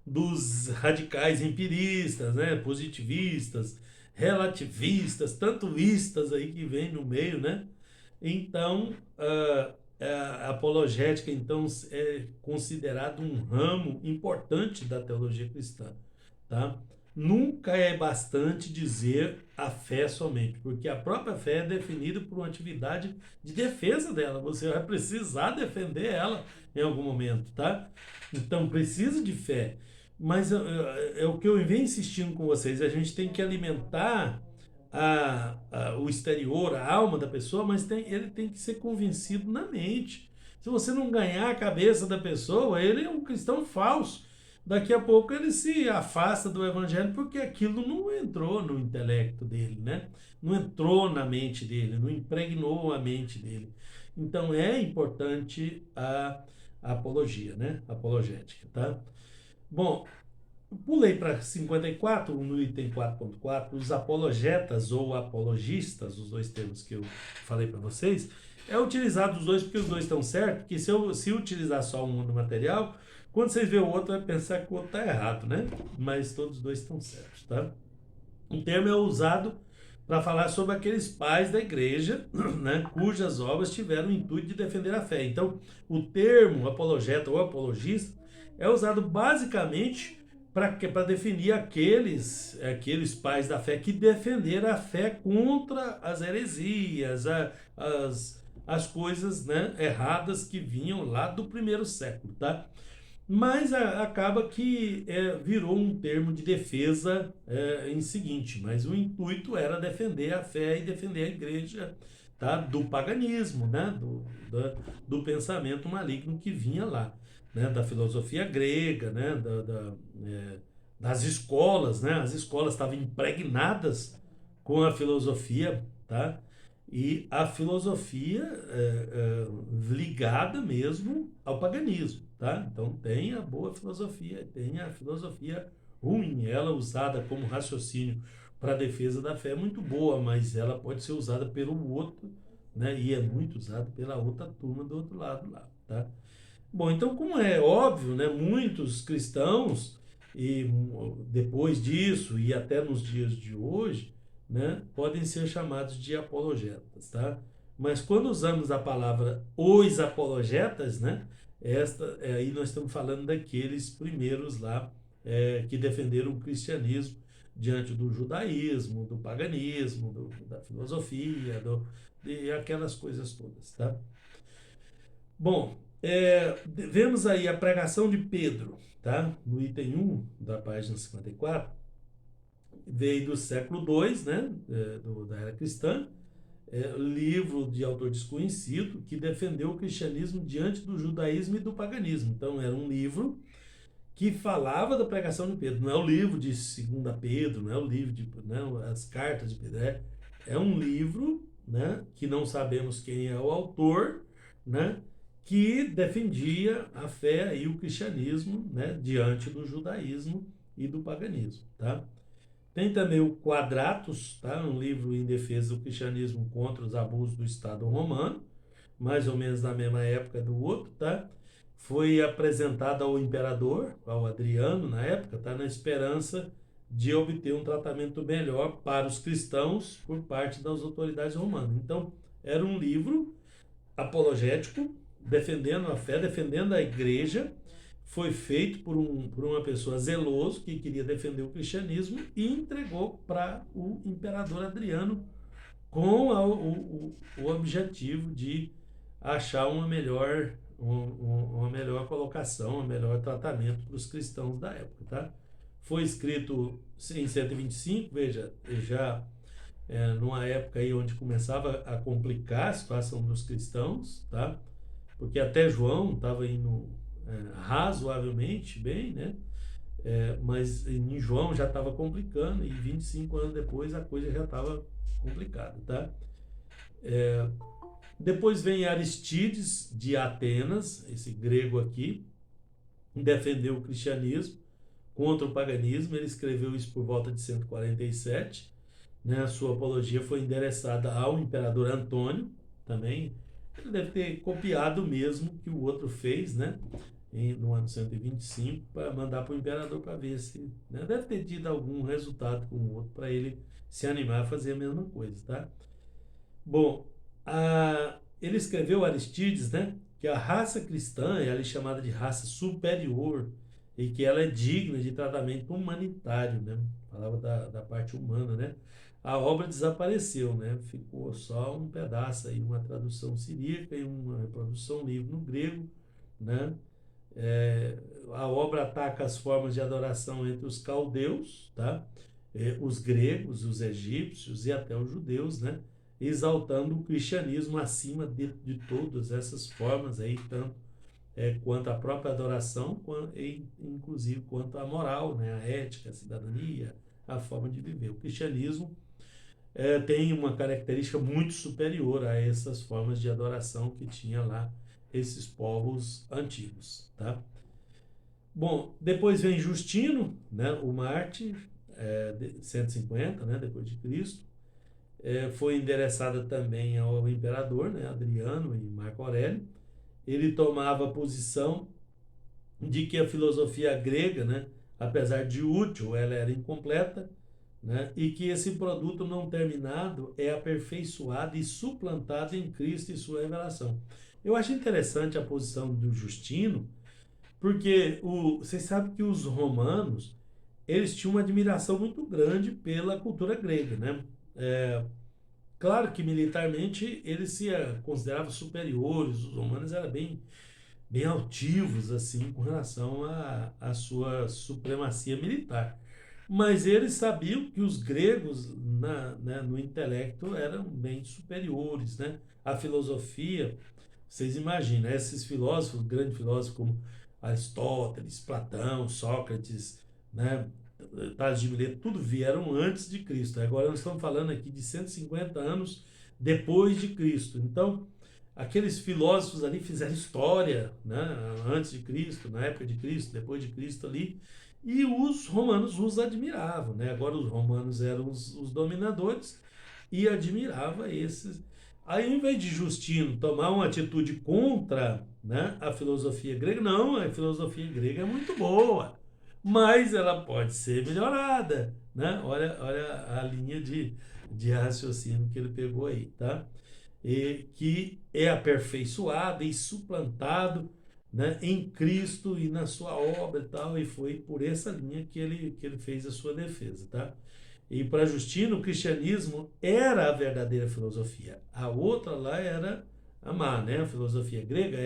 Dos radicais empiristas, né? Positivistas, relativistas, tantoístas aí que vem no meio, né? Então, a apologética então é considerado um ramo importante da teologia cristã, tá? Nunca é bastante dizer a fé somente, porque a própria fé é definida por uma atividade de defesa dela. Você vai precisar defender ela em algum momento, tá? Então precisa de fé. Mas é o que eu venho insistindo com vocês. A gente tem que alimentar o exterior, a alma da pessoa, mas ele tem que ser convencido na mente. Se você não ganhar a cabeça da pessoa, ele é um cristão falso. Daqui a pouco ele se afasta do evangelho porque aquilo não entrou no intelecto dele, né? Não entrou na mente dele, não impregnou a mente dele. Então é importante a apologia, né? A apologética, tá? Bom, pulei para 54, no item 4.4, os apologetas ou apologistas, os dois termos que eu falei para vocês, é utilizado os dois porque os dois estão certos, porque se utilizar só um no material, quando vocês verem o outro, vai pensar que o outro está errado, né? Mas todos os dois estão certos, tá? O termo é usado para falar sobre aqueles pais da igreja, né, cujas obras tiveram o intuito de defender a fé. Então, o termo apologeta ou apologista é usado basicamente para definir aqueles pais da fé que defenderam a fé contra as heresias, as coisas, né, erradas que vinham lá do primeiro século, tá? Mas acaba que virou um termo de defesa em seguinte, mas o intuito era defender a fé e defender a igreja, tá, do paganismo, né, do pensamento maligno que vinha lá, né, da filosofia grega, né, das escolas, né, as escolas estavam impregnadas com a filosofia, tá, e a filosofia ligada mesmo ao paganismo, tá? Então tem a boa filosofia, tem a filosofia ruim, ela usada como raciocínio para a defesa da fé é muito boa, mas ela pode ser usada pelo outro, né? E é muito usada pela outra turma do outro lado lá, tá? Bom, então como é óbvio, né? Muitos cristãos e depois disso e até nos dias de hoje, né, podem ser chamados de apologetas, tá? Mas quando usamos a palavra os apologetas, né, aí nós estamos falando daqueles primeiros lá que defenderam o cristianismo diante do judaísmo, do paganismo, da filosofia, e aquelas coisas todas, tá? Bom, vemos aí a pregação de Pedro, tá? No item 1 da página 54, veio do século II, né, da era cristã, livro de autor desconhecido que defendeu o cristianismo diante do judaísmo e do paganismo. Então era um livro que falava da pregação de Pedro, não é o livro de 2 Pedro, não é o livro de, não, as cartas de Pedro, é um livro, né, que não sabemos quem é o autor, né, que defendia a fé e o cristianismo, né, diante do judaísmo e do paganismo, tá? Tem também o Quadratus, tá? Um livro em defesa do cristianismo contra os abusos do Estado romano, mais ou menos na mesma época do outro, tá? Foi apresentado ao imperador, ao Adriano, na época, tá? Na esperança de obter um tratamento melhor para os cristãos por parte das autoridades romanas. Então, era um livro apologético, defendendo a fé, defendendo a igreja. Foi feito por uma pessoa zeloso que queria defender o cristianismo e entregou para o imperador Adriano com o objetivo de achar uma melhor colocação, um melhor tratamento para os cristãos da época, tá? Foi escrito em 125, veja, já numa época aí onde começava a complicar a situação dos cristãos, tá? Porque até João estava indo razoavelmente bem, né? Mas em João já estava complicando e 25 anos depois a coisa já estava complicada, tá? Depois vem Aristides de Atenas, esse grego aqui, defendeu o cristianismo contra o paganismo. Ele escreveu isso por volta de 147, né? A sua apologia foi endereçada ao imperador Antônio, também. Ele deve ter copiado mesmo que o outro fez, né? No ano 125, para mandar para o imperador para ver se, né, deve ter tido algum resultado com o outro para ele se animar a fazer a mesma coisa, tá? Bom, ele escreveu, Aristides, né, que a raça cristã é ali chamada de raça superior e que ela é digna de tratamento humanitário, né? Falava da parte humana, né? A obra desapareceu, né? Ficou só um pedaço aí, uma tradução siríaca e uma reprodução livre no grego, né? A obra ataca as formas de adoração entre os caldeus, tá? Os gregos, os egípcios e até os judeus, né? Exaltando o cristianismo acima de todas essas formas aí, tanto quanto a própria adoração, e inclusive quanto a moral, né? A ética, a cidadania, a forma de viver. O cristianismo tem uma característica muito superior a essas formas de adoração que tinha lá esses povos antigos, tá? Bom, depois vem Justino, né, o mártir, 150, né, depois de Cristo. Foi endereçada também ao imperador, né, Adriano e Marco Aurélio. Ele tomava a posição de que a filosofia grega, né, apesar de útil, ela era incompleta, né, e que esse produto não terminado é aperfeiçoado e suplantado em Cristo e sua revelação. Eu acho interessante a posição do Justino, Porque vocês sabem que os romanos, eles tinham uma admiração muito grande pela cultura grega, né? Claro que militarmente eles se consideravam superiores, os romanos eram bem altivos assim com relação à sua supremacia militar. Mas eles sabiam que os gregos né, no intelecto eram bem superiores, né? A filosofia, vocês imaginam, esses filósofos, grandes filósofos como Aristóteles, Platão, Sócrates, né, Tales de Mileto, tudo vieram antes de Cristo. Agora nós estamos falando aqui de 150 anos depois de Cristo. Então, aqueles filósofos ali fizeram história, né, antes de Cristo, na época de Cristo, depois de Cristo ali, e os romanos os admiravam, né? Agora os romanos eram os dominadores e admirava esses. Aí, ao invés de Justino tomar uma atitude contra, né, a filosofia grega, não, a filosofia grega é muito boa, mas ela pode ser melhorada, né? Olha a linha de raciocínio que ele pegou aí, tá? E que é aperfeiçoado e suplantado, né, em Cristo e na sua obra e tal, e foi por essa linha que ele fez a sua defesa, tá? E para Justino, o cristianismo era a verdadeira filosofia. A outra lá era a má, né? A filosofia grega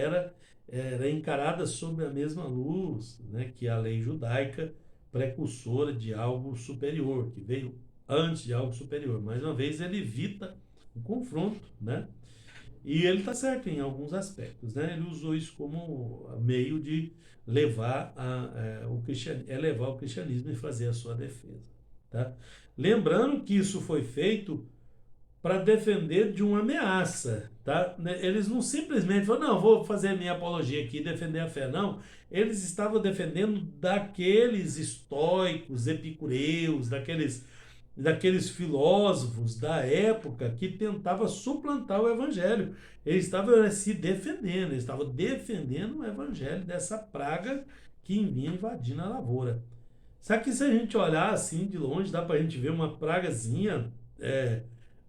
era encarada sob a mesma luz, né, que a lei judaica, precursora de algo superior, que veio antes de algo superior. Mais uma vez, ele evita o confronto, né? E ele está certo em alguns aspectos, né? Ele usou isso como meio de levar levar o cristianismo e fazer a sua defesa, tá? Lembrando que isso foi feito para defender de uma ameaça, tá? Eles não simplesmente falaram, não, vou fazer a minha apologia aqui e defender a fé, não. Eles estavam defendendo daqueles estoicos, epicureus, daqueles filósofos da época que tentavam suplantar o evangelho. Eles estavam se defendendo, eles estavam defendendo o evangelho dessa praga que vinha invadindo a lavoura. Só que se a gente olhar assim de longe, dá para a gente ver uma pragazinha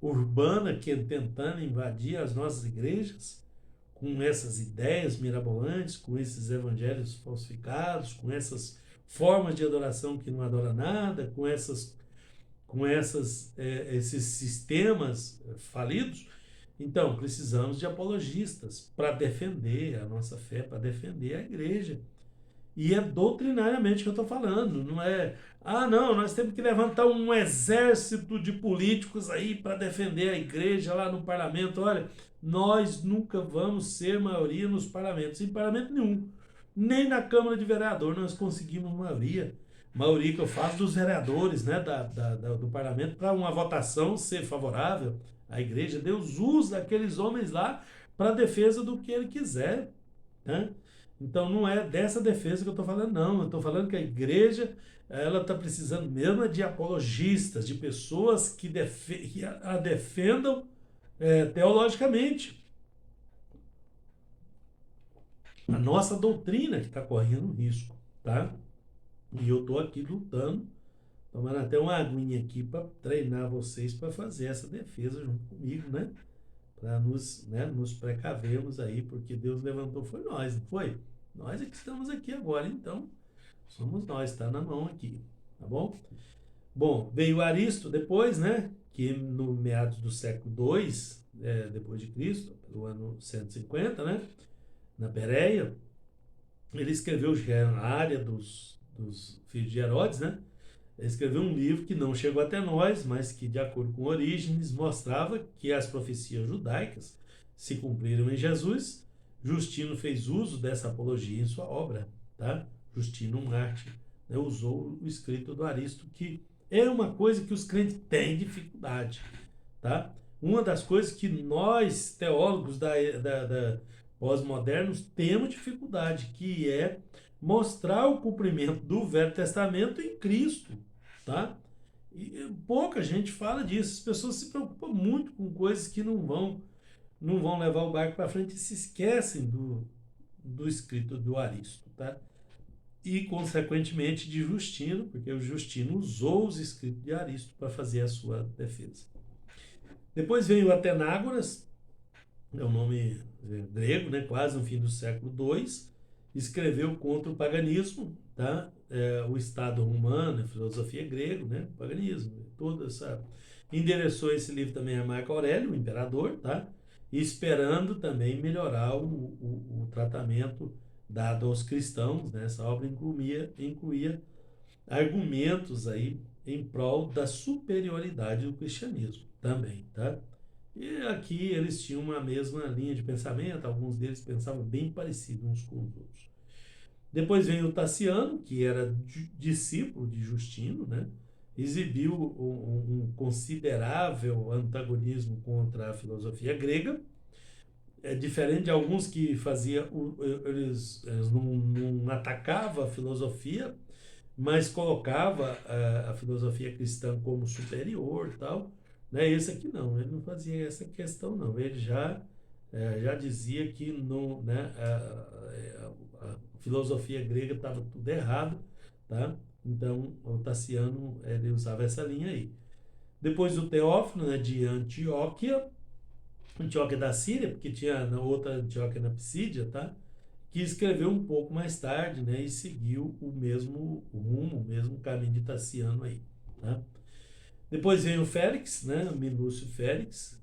urbana que tentando invadir as nossas igrejas, com essas ideias mirabolantes, com esses evangelhos falsificados, com essas formas de adoração que não adora nada, esses sistemas falidos. Então, precisamos de apologistas para defender a nossa fé, para defender a igreja. E é doutrinariamente que eu estou falando, não é, não, nós temos que levantar um exército de políticos aí para defender a igreja lá no parlamento. Olha, nós nunca vamos ser maioria nos parlamentos, em parlamento nenhum, nem na Câmara de Vereador nós conseguimos maioria que eu faço dos vereadores, né, do parlamento, para uma votação ser favorável à igreja. Deus usa aqueles homens lá para a defesa do que ele quiser, né? Então não é dessa defesa que eu estou falando, não. Eu estou falando que a igreja ela está precisando mesmo de apologistas, de pessoas que a defendam teologicamente. A nossa doutrina que está correndo risco, tá? E eu estou aqui lutando, tomando até uma aguinha aqui para treinar vocês para fazer essa defesa junto comigo, né? Para nos precavermos aí, porque Deus levantou, foi nós, não foi? Nós é que estamos aqui agora, então somos nós, está na mão aqui, tá bom? Bom, veio Aristo depois, né? Que no meados do século II, depois de Cristo, pelo ano 150, né? Na Pérea, ele escreveu a área dos filhos de Herodes, né? Ele escreveu um livro que não chegou até nós, mas que, de acordo com Orígenes, mostrava que as profecias judaicas se cumpriram em Jesus. Justino fez uso dessa apologia em sua obra, tá? Justino, um mártir, né? Usou o escrito do Aristo, que é uma coisa que os crentes têm dificuldade, tá? Uma das coisas que nós, teólogos da pós-modernos, temos dificuldade, que é mostrar o cumprimento do Velho Testamento em Cristo, tá? E pouca gente fala disso. As pessoas se preocupam muito com coisas que não vão levar o barco para frente e se esquecem do escrito do Aristo, tá? E, consequentemente, de Justino, porque o Justino usou os escritos de Aristo para fazer a sua defesa. Depois veio Atenágoras, é um nome grego, né? Quase no fim do século II, escreveu contra o paganismo, tá? O Estado romano, a filosofia grega, né? O paganismo, toda essa... Endereçou esse livro também a Marco Aurélio, o imperador, tá? Esperando também melhorar o tratamento dado aos cristãos, né? Essa obra incluía argumentos aí em prol da superioridade do cristianismo também, tá? E aqui eles tinham uma mesma linha de pensamento, alguns deles pensavam bem parecido uns com os outros. Depois vem o Taciano, que era discípulo de Justino, né? Exibiu um considerável antagonismo contra a filosofia grega. É diferente de alguns que eles não atacavam a filosofia, mas colocava a filosofia cristã como superior e tal. Né? Esse aqui não, ele não fazia essa questão não. Ele já dizia que não, né, a filosofia grega estava tudo errado, tá? Então o Taciano ele usava essa linha aí. Depois o Teófilo, né, de Antioquia da Síria, porque tinha na outra Antioquia na Psídia, tá? Que escreveu um pouco mais tarde, né, e seguiu o mesmo rumo, o mesmo caminho de Taciano aí, tá? Depois vem o Félix, né, Minúcio Félix,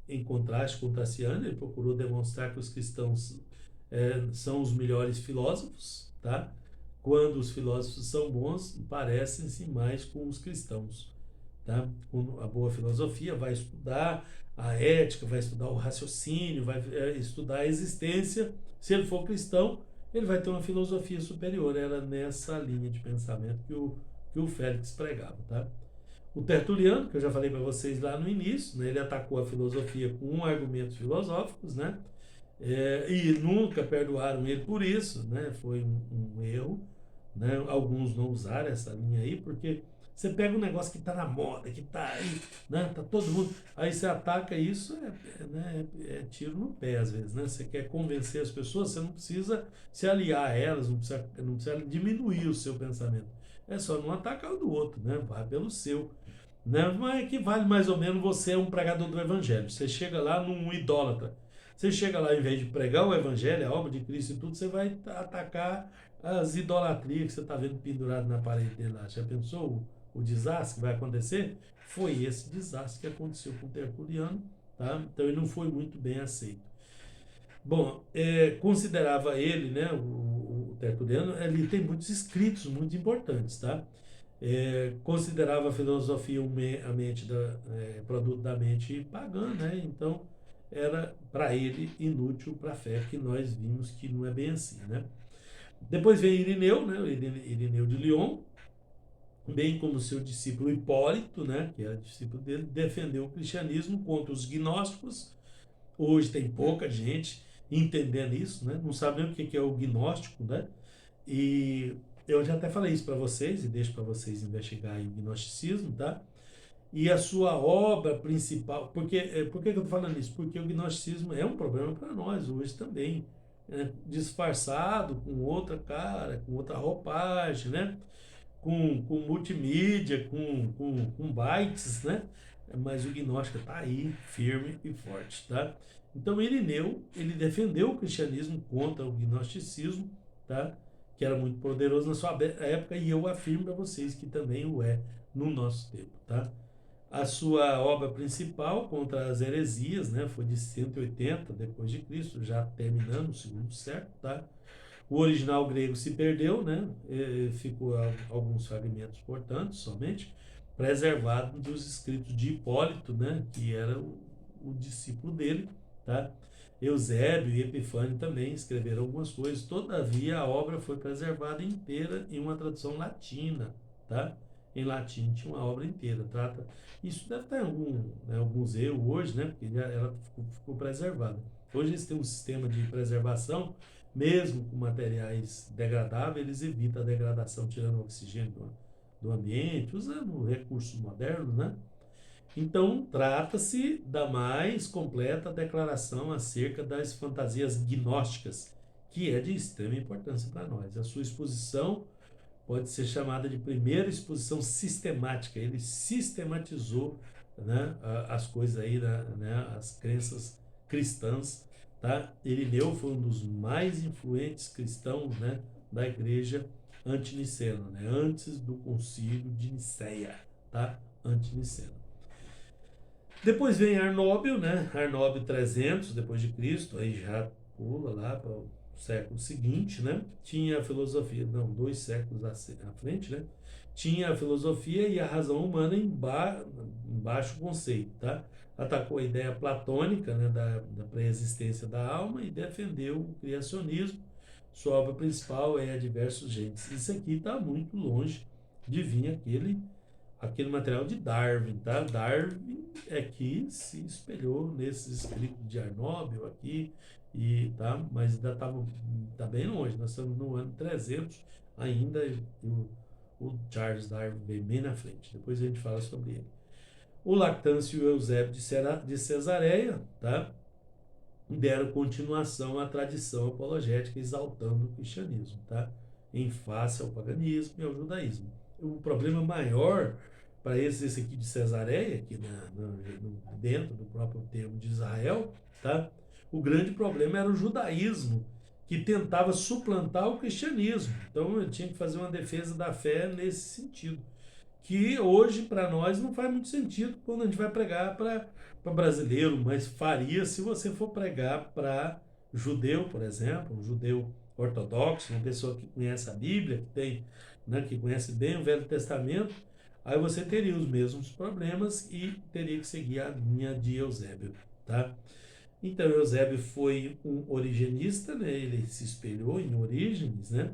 em contraste com Taciano, ele procurou demonstrar que os cristãos são os melhores filósofos, tá? Quando os filósofos são bons, parecem-se mais com os cristãos, tá? Com a boa filosofia vai estudar a ética, vai estudar o raciocínio, vai estudar a existência. Se ele for cristão, ele vai ter uma filosofia superior. Era nessa linha de pensamento que o Félix pregava, tá? O Tertuliano, que eu já falei para vocês lá no início, né, ele atacou a filosofia com argumentos filosóficos, né? E nunca perdoaram ele por isso, né? Foi um erro, né? Alguns não usaram essa linha aí, porque você pega um negócio que está na moda, que está aí, né? Tá todo mundo, aí você ataca isso, né? Tiro no pé às vezes, né? Você quer convencer as pessoas, você não precisa se aliar a elas, não precisa diminuir o seu pensamento. É só não atacar o do outro, né? Vai pelo seu. Né? Mas que vale mais ou menos você é um pregador do evangelho. Você chega lá num idólatra. Você chega lá, em vez de pregar o evangelho, a obra de Cristo e tudo, você vai atacar as idolatrias que você está vendo pendurado na parede dele lá. Já pensou o desastre que vai acontecer? Foi esse desastre que aconteceu com o Tertuliano, tá? Então ele não foi muito bem aceito. Bom, considerava ele, né, o Tertuliano, ele tem muitos escritos muito importantes, tá? Considerava a filosofia produto da mente pagã, né? Então era para ele inútil para a fé, que nós vimos que não é bem assim, né? Depois vem Irineu, né? Irineu de Lyon, bem como seu discípulo Hipólito, né? Que era discípulo dele, defendeu o cristianismo contra os gnósticos. Hoje tem pouca gente entendendo isso, né? Não sabe nem o que é o gnóstico, né? E eu já até falei isso para vocês e deixo para vocês investigarem o gnosticismo, tá? E a sua obra principal, por que eu estou falando isso? Porque o gnosticismo é um problema para nós hoje também, né? Disfarçado com outra cara, com outra roupagem, né? Com multimídia, com bytes, né? Mas o gnóstico está aí, firme e forte, tá? Então Irineu, ele defendeu o cristianismo contra o gnosticismo, tá? Que era muito poderoso na sua época, e eu afirmo para vocês que também o é no nosso tempo, tá? A sua obra principal contra as heresias, né, foi de 180 depois de Cristo, já terminando o segundo século, tá? O original grego se perdeu, né? Ficou alguns fragmentos, portanto, somente preservado dos escritos de Hipólito, né? Que era o discípulo dele, tá? Eusébio e Epifânio também escreveram algumas coisas, todavia a obra foi preservada inteira em uma tradução latina, tá? Em latim tinha uma obra inteira, trata... Isso deve estar em algum museu hoje, né? Porque ela ficou preservada. Hoje eles têm um sistema de preservação, mesmo com materiais degradáveis, eles evitam a degradação, tirando o oxigênio do ambiente, usando recursos modernos, né? Então, trata-se da mais completa declaração acerca das fantasias gnósticas, que é de extrema importância para nós. A sua exposição pode ser chamada de primeira exposição sistemática. Ele sistematizou, né, as coisas aí, né, as crenças cristãs, tá? Irineu foi um dos mais influentes cristãos, né, da igreja antinicena, né, antes do concílio de Nicéia, tá? Antinicena. Depois vem Arnóbio, né? Arnóbio 300 depois de Cristo, aí já pula lá para o século seguinte, né? Tinha a filosofia, não, 2 séculos à frente, né? Tinha a filosofia e a razão humana em baixo conceito, tá? Atacou a ideia platônica, né, da pré-existência da alma e defendeu o criacionismo. Sua obra principal é A Diversos Gêneros. Isso aqui está muito longe de vir aquele material de Darwin, tá? Darwin é que se espelhou nesses escritos de Arnóbio aqui, e, tá? Mas ainda tá bem longe, nós estamos no ano 300 ainda, o Charles Darwin veio bem na frente, depois a gente fala sobre ele. O Lactâncio e o Eusébio de Cesareia, tá? Deram continuação à tradição apologética, exaltando o cristianismo, tá? Em face ao paganismo e ao judaísmo. O problema maior para esse aqui de Cesareia, aqui dentro do próprio termo de Israel, tá? O grande problema era o judaísmo, que tentava suplantar o cristianismo. Então, eu tinha que fazer uma defesa da fé nesse sentido, que hoje para nós não faz muito sentido quando a gente vai pregar para brasileiro, mas faria se você for pregar para judeu, por exemplo, um judeu ortodoxo, uma pessoa que conhece a Bíblia, que tem, né, que conhece bem o Velho Testamento, aí você teria os mesmos problemas e teria que seguir a linha de Eusébio, tá? Então, Eusébio foi um origenista, né? Ele se espelhou em Orígenes, né?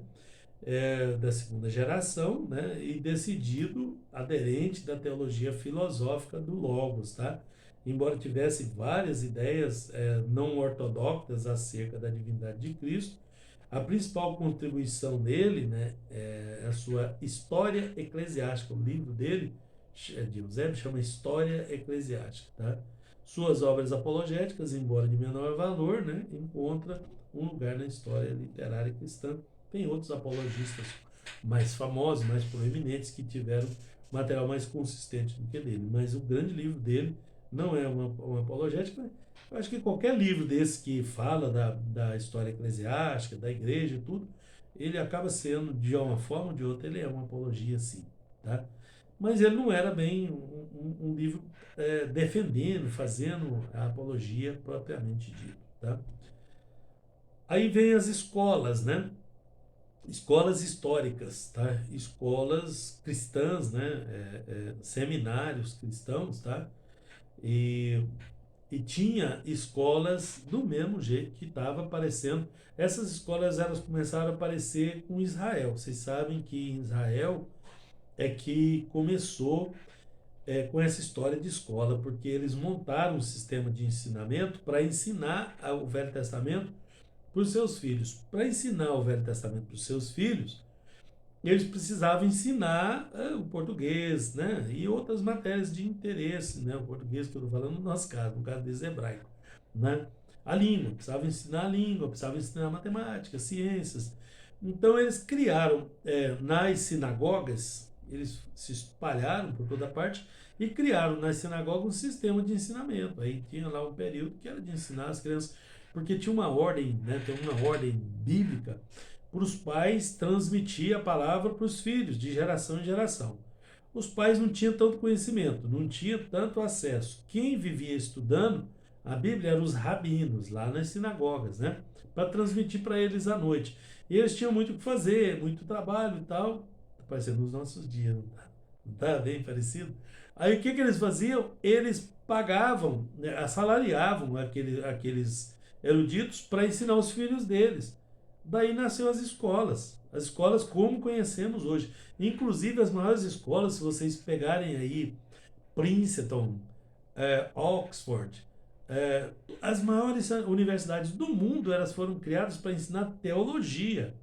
Da segunda geração, né? E decidido aderente da teologia filosófica do Logos, tá? Embora tivesse várias ideias não ortodoxas acerca da divindade de Cristo, a principal contribuição dele, né, é a sua História Eclesiástica. O livro dele, de Eusébio, chama História Eclesiástica, tá? Suas obras apologéticas, embora de menor valor, né, encontra um lugar na história literária cristã. Tem outros apologistas mais famosos, mais proeminentes, que tiveram material mais consistente do que dele. Mas o grande livro dele não é uma apologética. Eu acho que qualquer livro desse que fala da história eclesiástica, da igreja e tudo, ele acaba sendo, de uma forma ou de outra, ele é uma apologia, sim, tá? Mas ele não era bem um livro defendendo, fazendo a apologia propriamente dita, tá? Aí vem as escolas, né? Escolas históricas, tá? Escolas cristãs, né? Seminários cristãos, tá? E tinha escolas do mesmo jeito que estava aparecendo. Essas escolas, elas começaram a aparecer com Israel. Vocês sabem que em Israel é que começou com essa história de escola, porque eles montaram um sistema de ensinamento para ensinar o Velho Testamento para os seus filhos. Para ensinar o Velho Testamento para os seus filhos, eles precisavam ensinar o português, né? E outras matérias de interesse, né? O português que eu estou falando no nosso caso, no caso deles hebraico, né? A língua, precisavam ensinar a língua, precisavam ensinar matemática, ciências. Então eles criaram nas sinagogas, eles se espalharam por toda parte e criaram nas sinagogas um sistema de ensinamento. Aí tinha lá um período que era de ensinar as crianças, porque tinha uma ordem, né? Tem uma ordem bíblica para os pais transmitir a palavra para os filhos, de geração em geração. Os pais não tinham tanto conhecimento, não tinham tanto acesso. Quem vivia estudando a Bíblia eram os rabinos, lá nas sinagogas, né? Para transmitir para eles à noite. E eles tinham muito o que fazer, muito trabalho e tal. Está parecendo nos nossos dias, não está? Não está bem parecido? Aí o que eles faziam? Eles pagavam, né, assalariavam aqueles eruditos para ensinar os filhos deles. Daí nasceu as escolas como conhecemos hoje. Inclusive as maiores escolas, se vocês pegarem aí Princeton, Oxford, as maiores universidades do mundo, elas foram criadas para ensinar teologia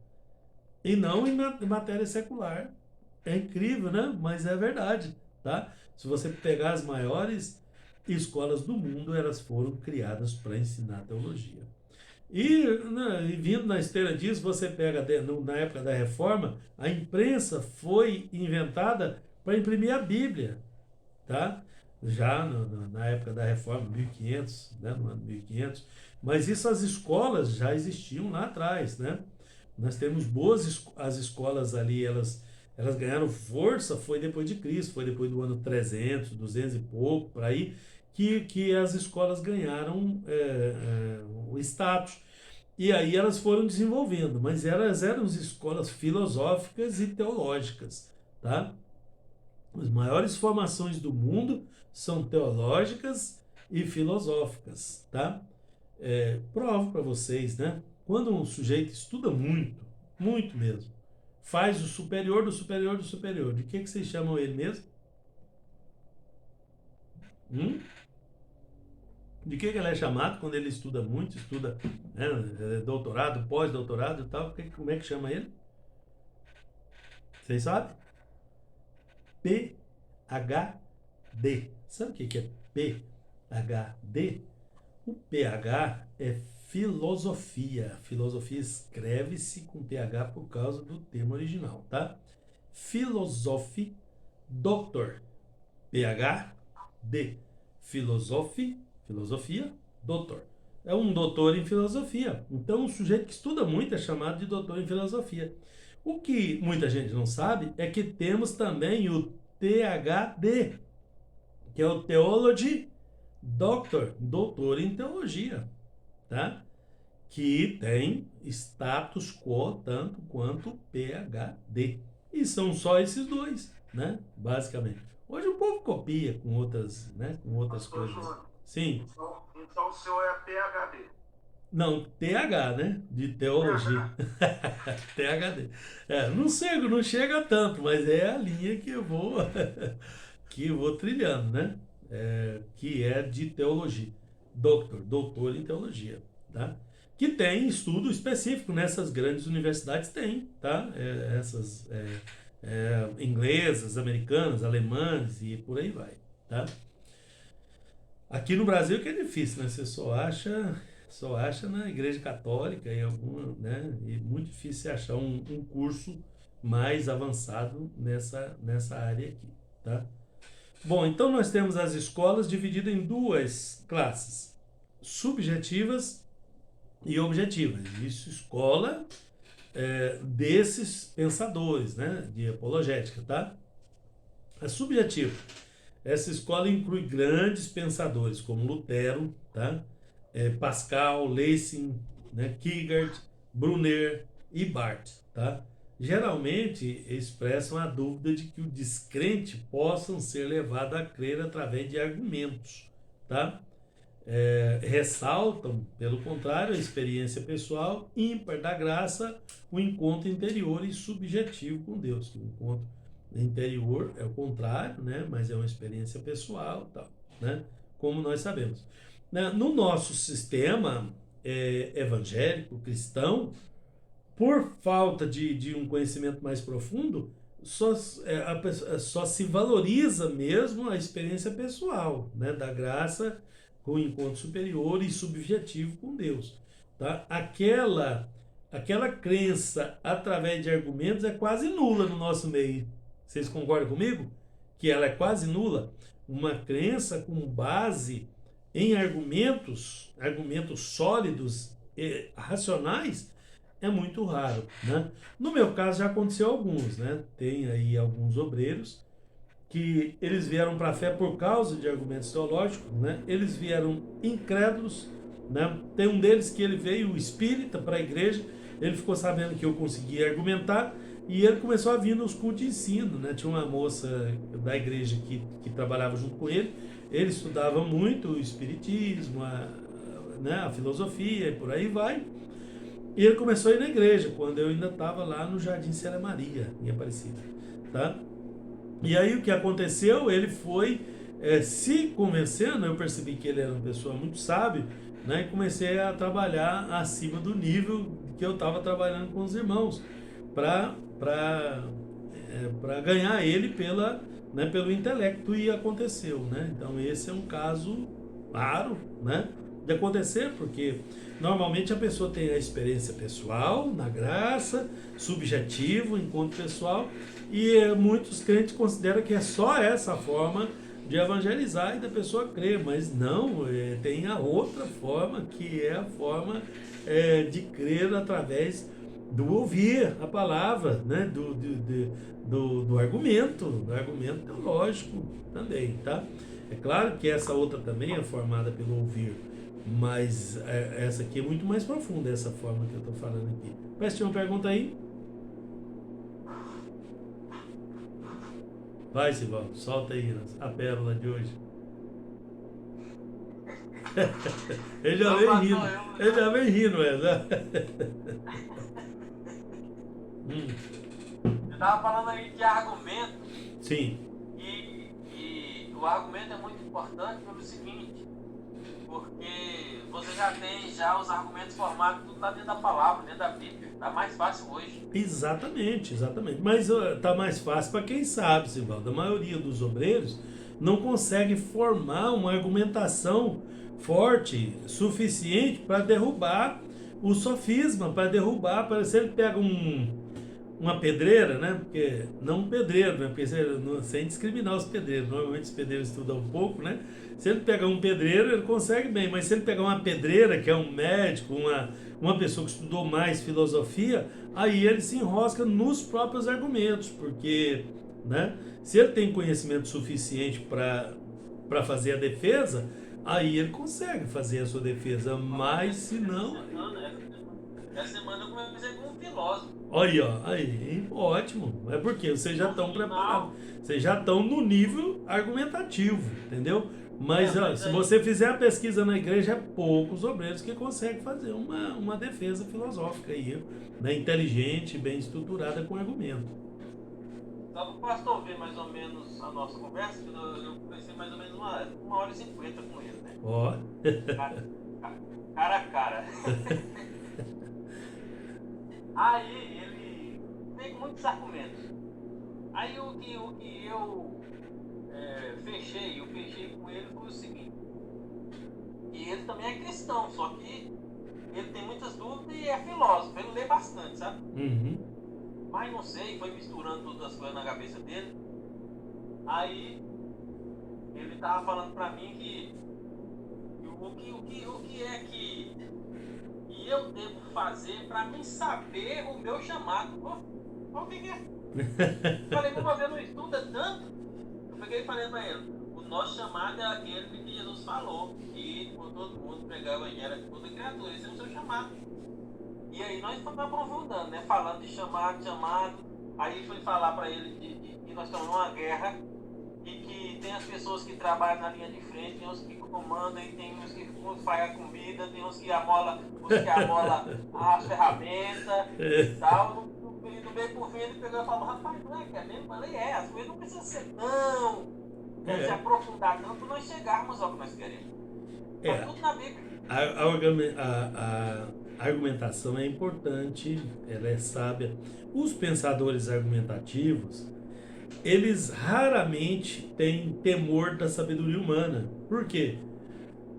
e não em matéria secular. É incrível, né? Mas é verdade, tá? Se você pegar as maiores escolas do mundo, elas foram criadas para ensinar teologia. E, né, e vindo na esteira disso, você pega na época da Reforma, a imprensa foi inventada para imprimir a Bíblia, tá? já na época da Reforma, 1500, né, no ano 1500, mas isso as escolas já existiam lá atrás, né? Nós temos as escolas ali, elas ganharam força, foi depois de Cristo, foi depois do ano 300, 200 e pouco, por aí, que as escolas ganharam o status. E aí elas foram desenvolvendo, mas elas eram escolas filosóficas e teológicas, tá? As maiores formações do mundo são teológicas e filosóficas, tá? Provo para vocês, né? Quando um sujeito estuda muito, muito mesmo, faz o superior do superior do superior, de que vocês chamam ele mesmo? Hum? De que ele é chamado quando ele estuda muito, estuda, né, doutorado, pós-doutorado e tal? Como é que chama ele? Vocês sabem? PhD. Sabe o que é PhD? O PH é filosofia. Filosofia escreve-se com PH por causa do termo original, tá? Philosophy Doctor. PhD. Filosofia, doutor. É um doutor em filosofia. Então, um sujeito que estuda muito é chamado de doutor em filosofia. O que muita gente não sabe é que temos também o THD, que é o Theology Doctor, doutor em teologia, tá? Que tem status quo tanto quanto o PhD. E são só esses dois, né? Basicamente. Hoje o povo copia com outras, né? Com outras Pastor coisas. Júnior, Sim. então o senhor é PhD. Não, TH, né? De teologia. THD. Não chega tanto, mas é a linha que eu vou que eu vou trilhando, né? Que é de teologia. Doutor em teologia, tá? Que tem estudo específico nessas grandes universidades, tem, tá? Essas inglesas, americanas, alemãs e por aí vai, tá? Aqui no Brasil que é difícil, né? Você só acha na Igreja Católica e alguma, né? E muito difícil você achar um curso mais avançado nessa área aqui, tá? Bom, então nós temos as escolas divididas em duas classes, subjetivas e objetivas. Isso, escola desses pensadores, né? De apologética, tá? A subjetiva. Essa escola inclui grandes pensadores como Lutero, tá? Pascal, Lessing, né? Kierkegaard, Brunner e Barth, tá? Geralmente expressam a dúvida de que o descrente possam ser levados a crer através de argumentos, tá? Ressaltam, pelo contrário, a experiência pessoal ímpar da graça, o encontro interior e subjetivo com Deus. O encontro interior é o contrário, né? Mas é uma experiência pessoal, tal, né? Como nós sabemos. No nosso sistema evangélico, cristão, por falta de um conhecimento mais profundo, só se valoriza mesmo a experiência pessoal, né? Da graça com o encontro superior e subjetivo com Deus, tá? Aquela crença através de argumentos é quase nula no nosso meio. Vocês concordam comigo? Que ela é quase nula? Uma crença com base em argumentos sólidos e racionais é muito raro, né? No meu caso já aconteceu alguns, né? Tem aí alguns obreiros que eles vieram para a fé por causa de argumentos teológicos, né? Eles vieram incrédulos, né? Tem um deles que ele veio espírita para a igreja, ele ficou sabendo que eu conseguia argumentar e ele começou a vir nos cultos de ensino, né? Tinha uma moça da igreja que trabalhava junto com ele estudava muito o espiritismo, a filosofia e por aí vai. E ele começou a ir na igreja, quando eu ainda estava lá no Jardim Célia Maria, em Aparecida, tá? E aí o que aconteceu? Ele foi se convencendo, eu percebi que ele era uma pessoa muito sábia, né? E comecei a trabalhar acima do nível que eu estava trabalhando com os irmãos, para ganhar ele pelo intelecto, e aconteceu, né? Então esse é um caso raro, né? De acontecer, porque normalmente a pessoa tem a experiência pessoal, na graça, subjetivo, encontro pessoal, e muitos crentes consideram que é só essa forma de evangelizar e da pessoa crer, mas não, tem a outra forma, que é a forma de crer através do ouvir a palavra, né? Do argumento teológico também, tá? É claro que essa outra também é formada pelo ouvir, mas essa aqui é muito mais profunda, essa forma que eu estou falando aqui. Parece que tinha uma pergunta aí? Vai, Sivaldo, solta aí a pérola de hoje. Ele já vem rindo, né? Eu tava falando aí de argumento. Sim. E o argumento é muito importante pelo seguinte, porque você já tem os argumentos formados tudo lá dentro da palavra, dentro da Bíblia. Tá mais fácil hoje. Exatamente. Mas tá mais fácil para quem sabe, Sivaldo. A maioria dos obreiros não consegue formar uma argumentação forte, suficiente para derrubar o sofisma, para derrubar, se ele pega uma pedreira, né? Porque não um pedreiro, né? Porque sem discriminar os pedreiros, normalmente os pedreiros estudam um pouco, né? Se ele pegar um pedreiro, ele consegue bem, mas se ele pegar uma pedreira, que é um médico, uma pessoa que estudou mais filosofia, aí ele se enrosca nos próprios argumentos, porque, né? Se ele tem conhecimento suficiente para fazer a defesa, aí ele consegue fazer a sua defesa, mas se não... Essa semana eu comecei com um filósofo. Aí, ótimo. É porque vocês já estão preparados. Vocês já estão no nível argumentativo, entendeu? Mas se você fizer a pesquisa na igreja, é poucos obreiros que conseguem fazer uma defesa filosófica aí, né? Inteligente, bem estruturada com argumento. Só para o pastor ver mais ou menos a nossa conversa, que eu conversei mais ou menos 1h50 com ele, né? Ó. Cara a cara. Aí ele veio com muitos argumentos. Aí o que eu fechei com ele foi o seguinte. E ele também é cristão, só que ele tem muitas dúvidas e é filósofo, ele lê bastante, sabe? Uhum. Mas não sei, foi misturando todas as coisas na cabeça dele. Aí ele tava falando pra mim que o que é que eu devo fazer pra mim saber o meu chamado. Pô, o que é? Falei, você não estuda tanto? Eu peguei e falei pra ele, o nosso chamado é aquele que Jesus falou, que por todo mundo pregar o evangelho de toda criatura, esse é o seu chamado. E aí nós estamos aprofundando, né? Falando de chamado. Aí fui falar pra ele que nós estamos numa guerra e que tem as pessoas que trabalham na linha de frente, tem uns que comandam, e tem uns que fazem a comida, tem uns que amola as ferramentas e tal. No meio por fim ele pegou e falou, rapaz, não é que é mesmo? Eu falei, as coisas não precisam ser tão, se aprofundar tanto para nós chegarmos ao que nós queremos. Tá tudo na Bíblia. A argumentação é importante, ela é sábia. Os pensadores argumentativos, eles raramente têm temor da sabedoria humana. Por quê?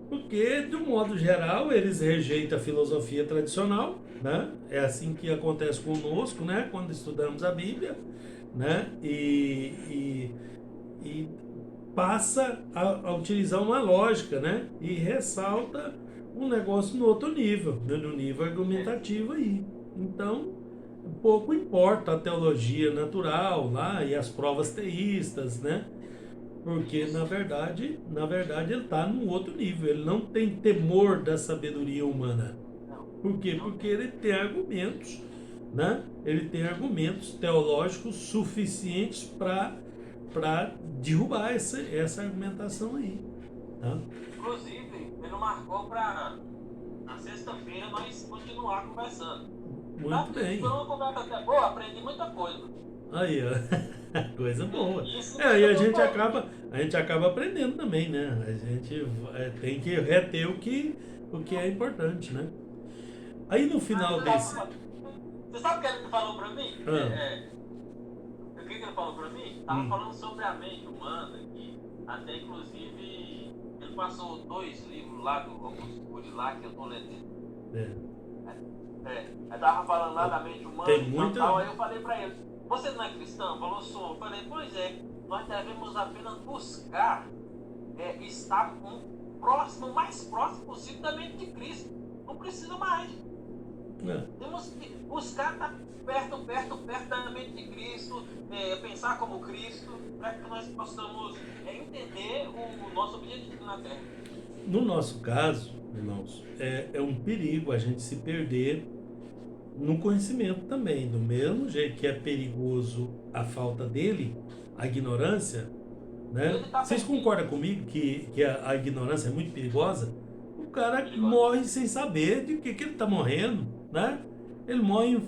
Porque, de um modo geral, eles rejeitam a filosofia tradicional, né? É assim que acontece conosco, né? Quando estudamos a Bíblia, né? E passa a utilizar uma lógica, né? E ressalta um negócio no outro nível, né? No nível argumentativo aí. Então, pouco importa a teologia natural lá e as provas teístas, né? Porque, na verdade ele está num outro nível. Ele não tem temor da sabedoria humana. Por quê? Porque ele tem argumentos, né? Ele tem argumentos teológicos suficientes para derrubar essa argumentação aí. Tá? Inclusive, ele marcou para na sexta-feira nós continuar conversando. Muito bem. Foi uma conversa até boa, aprendi muita coisa. Aí, ó. Coisa boa. E a gente acaba aprendendo também, né? A gente tem que reter o que é importante, né? Aí no final desse... Você sabe o que ele falou pra mim? O que ele falou pra mim? Tava falando sobre a mente humana, que até inclusive ele passou 2 livros lá do Augusto Cury lá que eu tô lendo. Aí tava falando lá da mente humana tem muita... tal, aí eu falei pra ele, você não é cristão? Falou, sou. Eu falei, pois é, nós devemos apenas buscar estar próximo, o mais próximo possível da mente de Cristo. Não precisa mais. Temos que buscar estar perto da mente de Cristo, pensar como Cristo, para que nós possamos entender o nosso objetivo na Terra. No nosso caso, irmãos, é um perigo a gente se perder no conhecimento também. Do mesmo jeito que é perigoso a falta dele, a ignorância, né? Vocês concordam comigo que a ignorância é muito perigosa? O cara morre sem saber de que ele está morrendo, né? Ele morre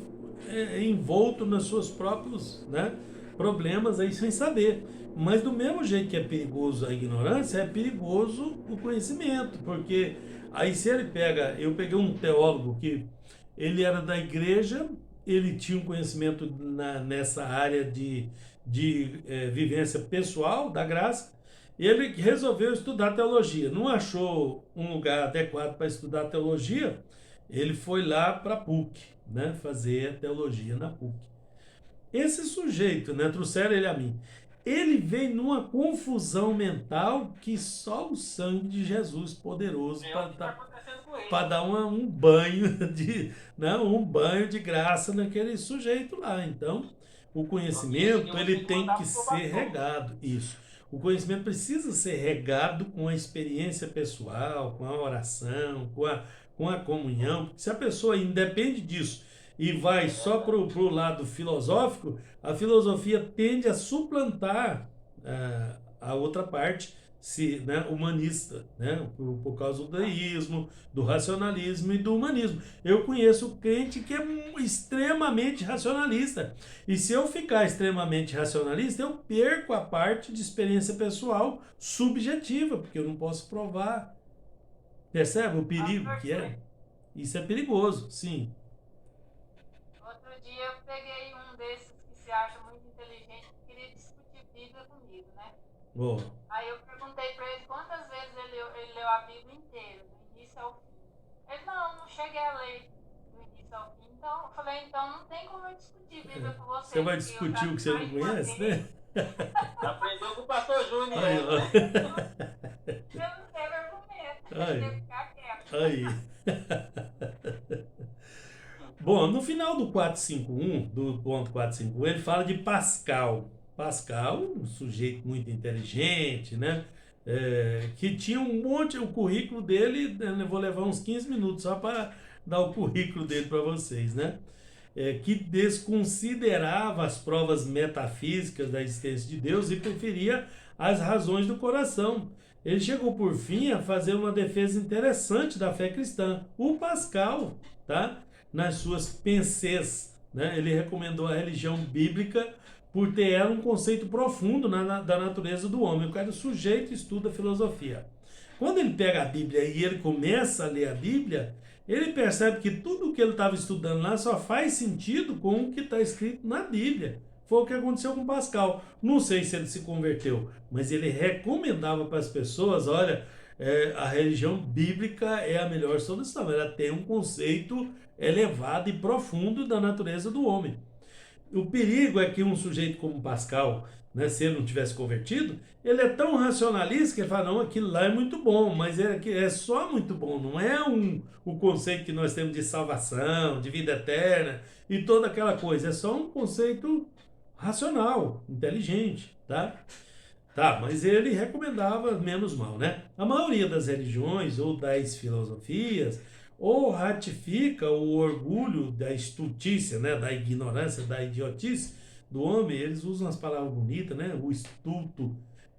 envolto nos seus próprios, né, problemas aí sem saber. Mas do mesmo jeito que é perigoso a ignorância, é perigoso o conhecimento, porque aí se ele pega, eu peguei um teólogo que ele era da igreja, ele tinha um conhecimento nessa área de vivência pessoal da graça, e ele resolveu estudar teologia. Não achou um lugar adequado para estudar teologia, ele foi lá para a PUC, né, fazer teologia na PUC. Esse sujeito, né, trouxeram ele a mim. Ele veio numa confusão mental que só o sangue de Jesus poderoso para dar um banho de, né, um banho de graça naquele sujeito lá. Então, o conhecimento ele tem que ser regado. Isso. O conhecimento precisa ser regado com a experiência pessoal, com a oração, com a comunhão. Porque se a pessoa independe disso e vai só para o lado filosófico, a filosofia tende a suplantar a outra parte, né, humanista, né, por causa do deísmo, do racionalismo e do humanismo. Eu conheço crente que é extremamente racionalista. E se eu ficar extremamente racionalista, eu perco a parte de experiência pessoal subjetiva, porque eu não posso provar. Percebe o perigo que é? Isso é perigoso, sim. Outro dia eu peguei um desses que se acha muito inteligente que queria discutir Bíblia comigo, né? Oh. Aí eu perguntei pra ele quantas vezes ele leu a Bíblia inteira, do início ao fim. Ele, não cheguei a ler do início ao fim. Então, eu falei, então não tem como eu discutir Bíblia com você. Você vai discutir o que você não conhece, né? Aprendeu com o pastor Júnior. Aí, eu não teve argumento, eu teve que ficar quieto. Aí. Bom, no final do 451, do ponto 451, ele fala de Pascal. Pascal, um sujeito muito inteligente, né? Que tinha um monte, o currículo dele, eu vou levar uns 15 minutos só para dar o currículo dele para vocês, né? Que desconsiderava as provas metafísicas da existência de Deus e preferia as razões do coração. Ele chegou por fim a fazer uma defesa interessante da fé cristã. O Pascal, tá? Nas suas pensées, né? Ele recomendou a religião bíblica por ter ela um conceito profundo da natureza do homem. O cara, o sujeito, estuda filosofia. Quando ele pega a Bíblia e ele começa a ler a Bíblia, ele percebe que tudo o que ele estava estudando lá só faz sentido com o que está escrito na Bíblia. Foi o que aconteceu com Pascal. Não sei se ele se converteu, mas ele recomendava para as pessoas, olha, a religião bíblica é a melhor solução. Ela tem um conceito elevado e profundo da natureza do homem. O perigo é que um sujeito como Pascal, né, se ele não tivesse convertido, ele é tão racionalista que ele fala, não, aquilo lá é muito bom, mas é só muito bom, não é o conceito que nós temos de salvação, de vida eterna e toda aquela coisa, é só um conceito racional, inteligente, tá? Tá, mas ele recomendava menos mal, né? A maioria das religiões ou das filosofias ou ratifica o orgulho da estutícia, né, da ignorância, da idiotice do homem. Eles usam as palavras bonitas, né, o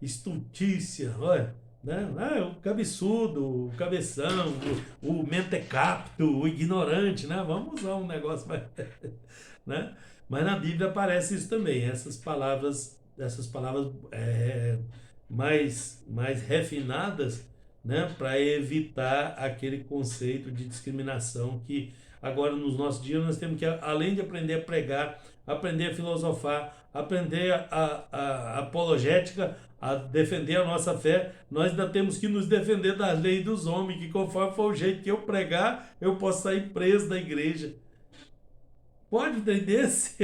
estutícia, olha, né, o cabeçudo, o cabeção, o mentecapto, o ignorante, né, vamos usar um negócio mais, né, mas na Bíblia aparece isso também, essas palavras mais refinadas, né, para evitar aquele conceito de discriminação que agora nos nossos dias nós temos que, além de aprender a pregar, aprender a filosofar, aprender a apologética, a defender a nossa fé, nós ainda temos que nos defender das leis dos homens, que conforme for o jeito que eu pregar, eu posso sair preso da igreja. pode um trem desse?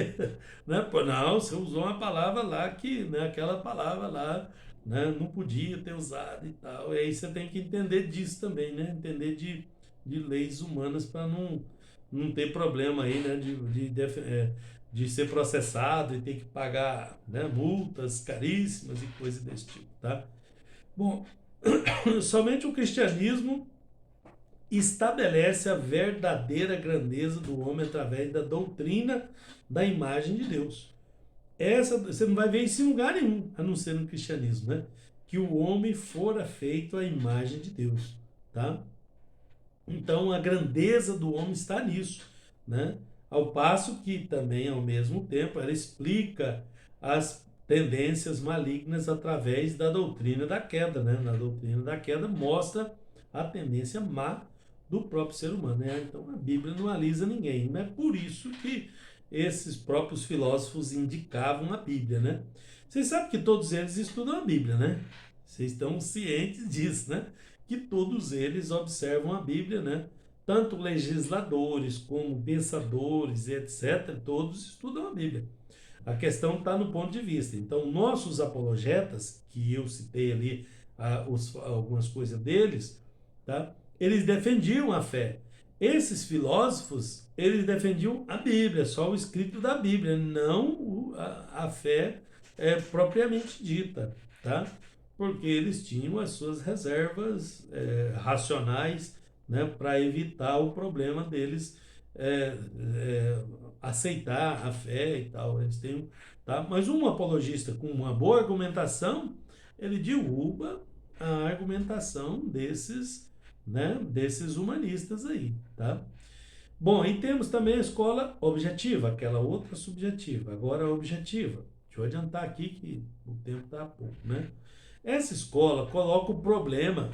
Né? Pô, não, você usou uma palavra lá que, né, aquela palavra lá, né, não podia ter usado e tal. E aí você tem que entender disso também, né? Entender de leis humanas para não ter problema aí, né? De ser processado e ter que pagar, né, multas caríssimas e coisas desse tipo, tá? Bom, somente o cristianismo estabelece a verdadeira grandeza do homem através da doutrina da imagem de Deus. Essa você não vai ver isso em lugar nenhum, a não ser no cristianismo, né? Que o homem fora feito à imagem de Deus, tá? Então a grandeza do homem está nisso, né? Ao passo que também, ao mesmo tempo, ela explica as tendências malignas através da doutrina da queda, né? Na doutrina da queda mostra a tendência má do próprio ser humano, né? Então a Bíblia não alisa ninguém, mas é por isso que esses próprios filósofos indicavam a Bíblia, né? Vocês sabem que todos eles estudam a Bíblia, né? Vocês estão cientes disso, né? Que todos eles observam a Bíblia, né? Tanto legisladores como pensadores, etc., todos estudam a Bíblia. A questão está no ponto de vista. Então, nossos apologetas, que eu citei ali algumas coisas deles, tá? Eles defendiam a fé. Esses filósofos, eles defendiam a Bíblia, só o escrito da Bíblia, não a fé propriamente dita, tá? Porque eles tinham as suas reservas racionais, né, para evitar o problema deles aceitar a fé e tal. Eles têm, tá? Mas um apologista com uma boa argumentação, ele derruba a argumentação desses, né, desses humanistas aí, tá? Bom, e temos também a escola objetiva, aquela outra subjetiva, agora a objetiva. Deixa eu adiantar aqui que o tempo está pouco, né? Essa escola coloca o problema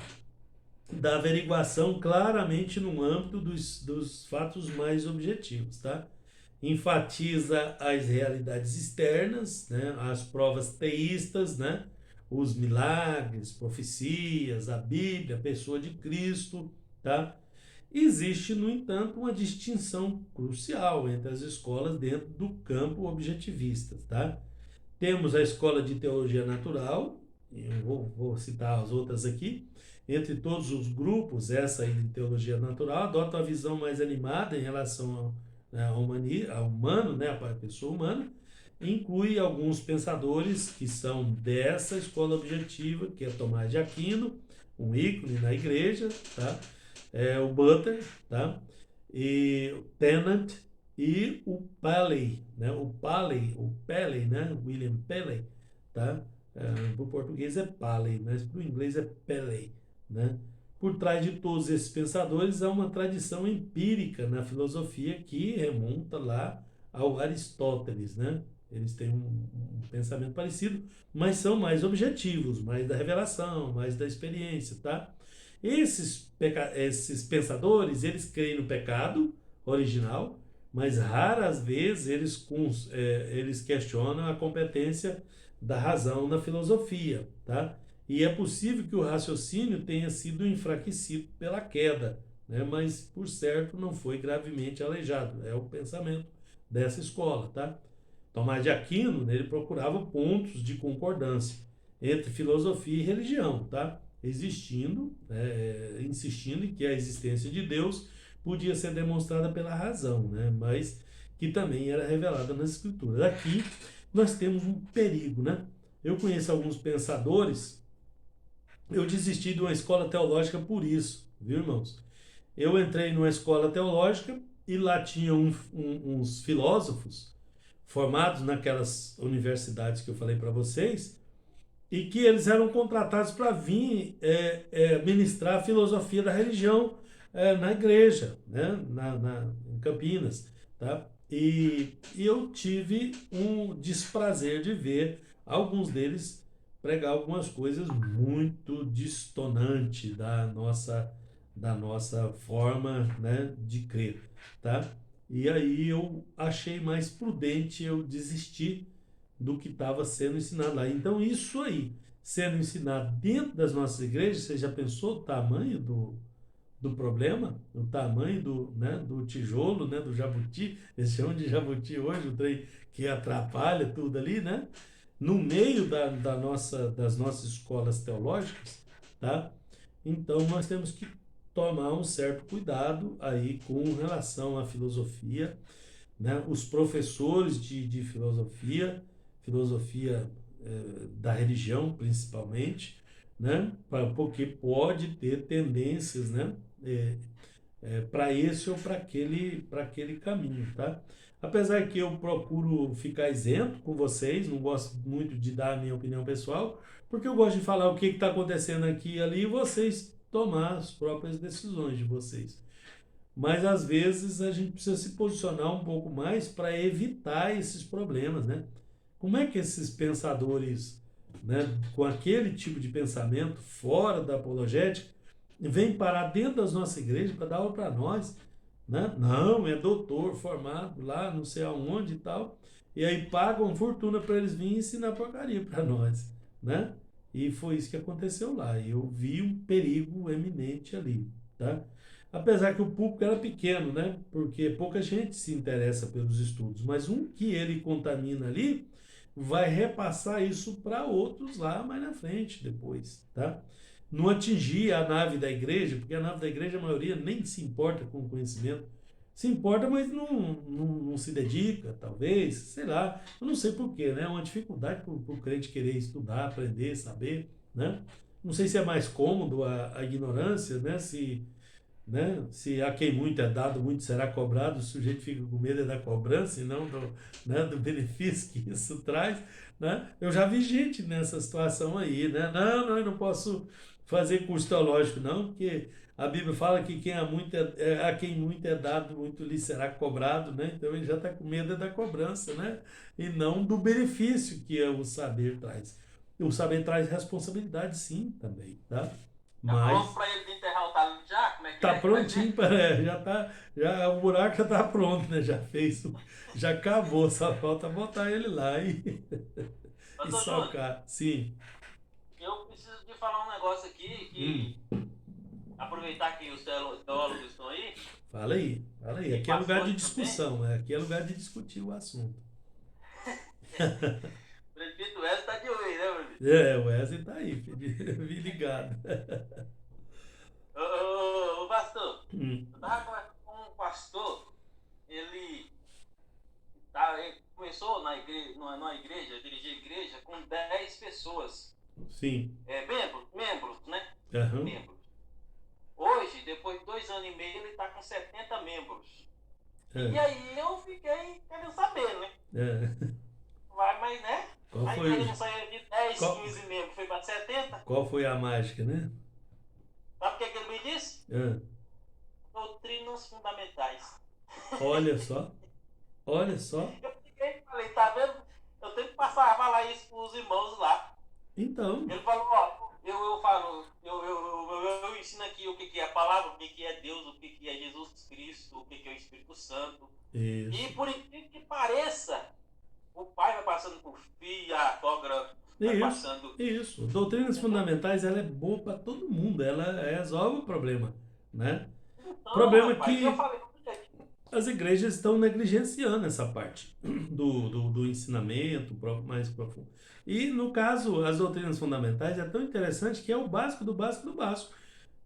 da averiguação claramente no âmbito dos fatos mais objetivos, tá? Enfatiza as realidades externas, né? As provas teístas, né? Os milagres, profecias, a Bíblia, a pessoa de Cristo, tá? Existe, no entanto, uma distinção crucial entre as escolas dentro do campo objetivista, tá? Temos a escola de teologia natural, eu vou citar as outras aqui. Entre todos os grupos, essa aí de teologia natural adota uma visão mais animada em relação ao humano, né, a pessoa humana. Inclui alguns pensadores que são dessa escola objetiva, que é Tomás de Aquino, um ícone na igreja, tá? O Butler, tá? E o Tennant e o Paley, né? O Paley, né? William Paley, tá? Para o português é Paley, mas para o inglês é Paley, né? Por trás de todos esses pensadores há uma tradição empírica na filosofia que remonta lá ao Aristóteles, né? Eles têm um pensamento parecido, mas são mais objetivos, mais da revelação, mais da experiência, tá? Esses pensadores, eles creem no pecado original, mas raras vezes eles questionam a competência da razão na filosofia, tá? E é possível que o raciocínio tenha sido enfraquecido pela queda, né? Mas, por certo, não foi gravemente aleijado. É o pensamento dessa escola, tá? Tomás de Aquino, né, ele procurava pontos de concordância entre filosofia e religião, tá? Insistindo em que a existência de Deus podia ser demonstrada pela razão, né? Mas que também era revelada nas escrituras. Aqui nós temos um perigo, né? Eu conheço alguns pensadores, eu desisti de uma escola teológica por isso, viu, irmãos? Eu entrei numa escola teológica e lá tinha uns filósofos formados naquelas universidades que eu falei para vocês, e que eles eram contratados para vir ministrar a filosofia da religião na igreja, né? Em Campinas, tá? E eu tive um desprazer de ver alguns deles pregar algumas coisas muito distonantes da nossa forma, né, de crer, tá? E aí eu achei mais prudente eu desistir do que estava sendo ensinado lá. Então isso aí, sendo ensinado dentro das nossas igrejas, você já pensou o tamanho do problema, o tamanho do tijolo, né, do jabuti, eles chamam de jabuti hoje, o trem que atrapalha tudo ali, né? No meio das nossas escolas teológicas, tá? Então nós temos que tomar um certo cuidado aí com relação à filosofia, né? Os professores de filosofia da religião principalmente, né? Porque pode ter tendências, né? Para esse ou para aquele caminho, tá? Apesar que eu procuro ficar isento com vocês, não gosto muito de dar a minha opinião pessoal, porque eu gosto de falar o que está acontecendo aqui e ali e vocês tomar as próprias decisões de vocês. Mas às vezes a gente precisa se posicionar um pouco mais para evitar esses problemas, né? Como é que esses pensadores, né, com aquele tipo de pensamento fora da apologética, vêm parar dentro das nossas igrejas para dar aula para nós, né? Não, é doutor formado lá, não sei aonde e tal, e aí pagam fortuna para eles virem ensinar porcaria para nós, né? E foi isso que aconteceu lá. Eu vi um perigo eminente ali, tá? Apesar que o público era pequeno, né? Porque pouca gente se interessa pelos estudos, mas um que ele contamina ali vai repassar isso para outros lá mais na frente, depois, tá? Não atingir a nave da igreja, porque a nave da igreja, a maioria nem se importa com o conhecimento. Se importa, mas não se dedica, talvez, sei lá. Eu não sei porquê, né? É uma dificuldade para o crente querer estudar, aprender, saber, né? Não sei se é mais cômodo a ignorância, né? Se a quem muito é dado, muito será cobrado, o sujeito fica com medo da cobrança e não do benefício que isso traz, né? Eu já vi gente nessa situação aí, né? Não, eu não posso fazer curso teológico, não, porque a Bíblia fala que a quem muito é dado, muito lhe será cobrado, né? Então ele já está com medo da cobrança, né? E não do benefício que o saber traz. O saber traz responsabilidade, sim, também, tá? Tá pronto Mas para ele enterrar o talento já? Como é que tá é? prontinho o buraco já tá pronto, né? Já acabou, só falta botar ele lá e Doutor Júnior, socar. Sim. eu preciso de falar um negócio aqui que aproveitar que os teólogos estão aí. Fala aí. E Aqui é lugar de pastores discussão, né? Aqui é lugar de discutir o assunto. O prefeito Wesley está de olho, né, meu filho? O Wesley tá aí, filho. Vi ligado. Ô, pastor, Hum, eu tava conversando com um pastor, ele começou numa igreja, dirigia a igreja com 10 pessoas, sim. membros, né? Aham. Membros. Hoje, depois de 2 anos e meio, ele está com 70 membros. E É, aí eu fiquei querendo saber, né? é. Mas, né? Qual A foi, igreja não saiu de 10, qual, 15 membros, foi para 70. qual foi a mágica, né? Sabe o que ele me disse? É. Doutrinas fundamentais. Olha só. Olha só. Eu fiquei e falei, tá vendo? Eu tenho que passar a falar isso para os irmãos lá. Então, Ele falou, ó, eu falo, eu ensino aqui o que é a palavra, o que é Deus, o que é Jesus Cristo, o que é o Espírito Santo. isso. E por incrível que pareça, o pai vai passando por filho, a sogra vai passando. Isso. Doutrinas fundamentais, ela é boa para todo mundo. Ela resolve o problema, né? O Então, problema é rapaz, eu que falei, as igrejas estão negligenciando essa parte do ensinamento mais profundo. E, no caso, as doutrinas fundamentais é tão interessante que é o básico do básico do básico.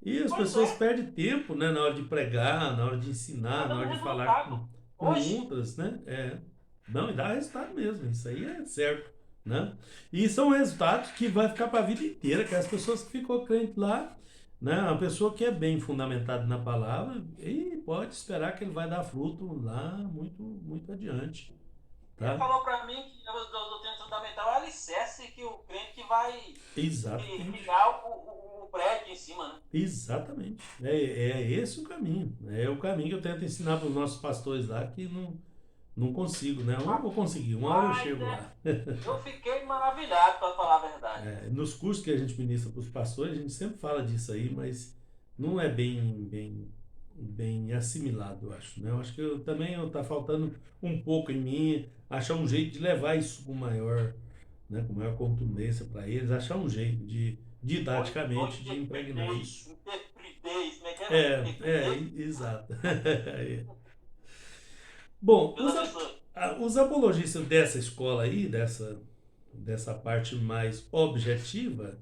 E as pois pessoas é, perdem tempo, né, na hora de pregar, na hora de tá ensinar, na dando hora de falar resultado. com Hoje, outras, né? Não, e dá resultado mesmo, isso aí é certo, né? E são resultados que vai ficar para a vida inteira, que as pessoas que ficou crente lá, né? Uma pessoa que é bem fundamentada na palavra, e pode esperar que ele vai dar fruto lá muito, muito adiante, ele tá? falou para mim que a doutrina fundamental é o alicerce que o crente vai Exatamente. ligar o prédio em cima, né? Exatamente. É esse o caminho. É o caminho que eu tento ensinar para os nossos pastores lá, que não consigo, né? Eu vou conseguir, uma hora eu Mas chego lá. eu fiquei maravilhado, para falar a verdade. Nos cursos que a gente ministra para os pastores, a gente sempre fala disso aí, mas não é bem assimilado, eu acho, né? Eu acho que também está faltando um pouco em mim achar um jeito de levar isso né, com maior contundência para eles, achar um jeito de didaticamente de impregnar isso. Interpretez, como é que é? Exato. Bom, Deus abençoe. os apologistas dessa escola aí, dessa parte mais objetiva,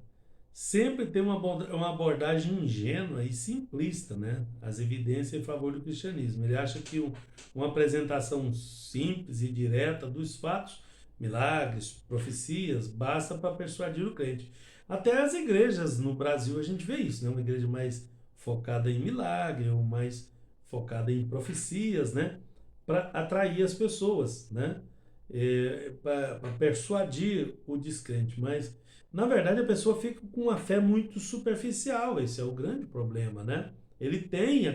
sempre tem uma abordagem ingênua e simplista, né? As evidências em favor do cristianismo. Ele acha que uma apresentação simples e direta dos fatos, milagres, profecias, basta para persuadir o crente. Até as igrejas no Brasil a gente vê isso, né? Uma igreja mais focada em milagre, ou mais focada em profecias, né? Para atrair as pessoas, né? Para persuadir o descrente. Mas, na verdade, a pessoa fica com uma fé muito superficial. Esse é o grande problema, né? Ele tem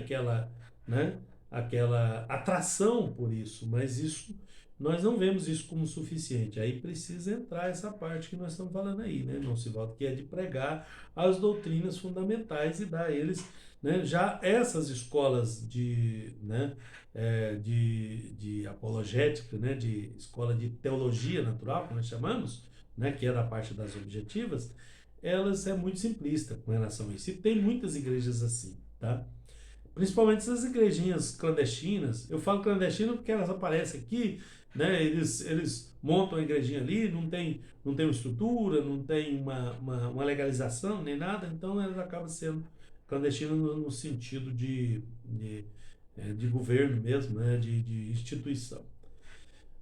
né, aquela atração por isso, mas isso nós não vemos isso como suficiente. Aí precisa entrar essa parte que nós estamos falando aí, né, irmão Sivaldo, que é de pregar as doutrinas fundamentais e dar a eles, né, já essas escolas né, de apologética, né, de escola de teologia natural, como nós chamamos, né, que é da parte das objetivas, elas é muito simplista com relação a isso. E tem muitas igrejas assim, tá? Principalmente essas igrejinhas clandestinas. Eu falo clandestina porque elas aparecem aqui, né? Eles montam a igrejinha ali, não tem uma estrutura, não tem uma legalização nem nada, então elas acabam sendo clandestinas no sentido de governo mesmo, né? De instituição.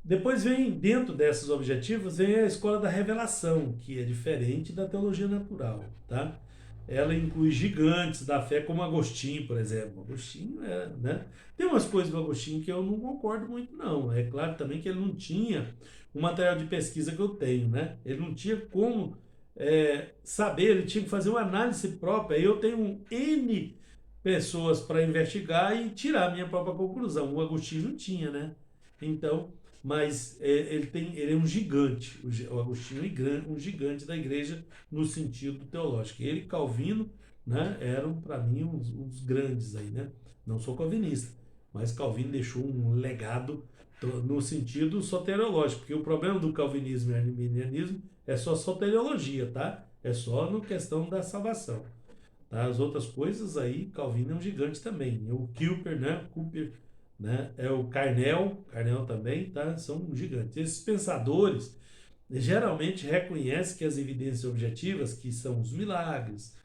Depois vem, dentro desses objetivos, vem a escola da revelação, que é diferente da teologia natural, tá? Ela inclui gigantes da fé, como Agostinho, por exemplo. Agostinho né? Tem umas coisas do Agostinho que eu não concordo muito, não. É claro também que ele não tinha o material de pesquisa que eu tenho, né? Ele não tinha como saber, ele tinha que fazer uma análise própria. Eu tenho N pessoas para investigar e tirar a minha própria conclusão. O Agostinho não tinha, né? Então, mas ele é um gigante, o Agostinho é um gigante da igreja no sentido teológico. Ele e Calvino, né, eram para mim uns grandes aí, né? Não sou calvinista, mas Calvino deixou um legado no sentido soteriológico, porque o problema do calvinismo e arminianismo é só soteriologia, tá? É só na questão da salvação. Tá? As outras coisas aí, Calvino é um gigante também. O Kuyper, né? É o Carnel também, tá? São gigantes. Esses pensadores geralmente reconhecem que as evidências objetivas, que são os milagres,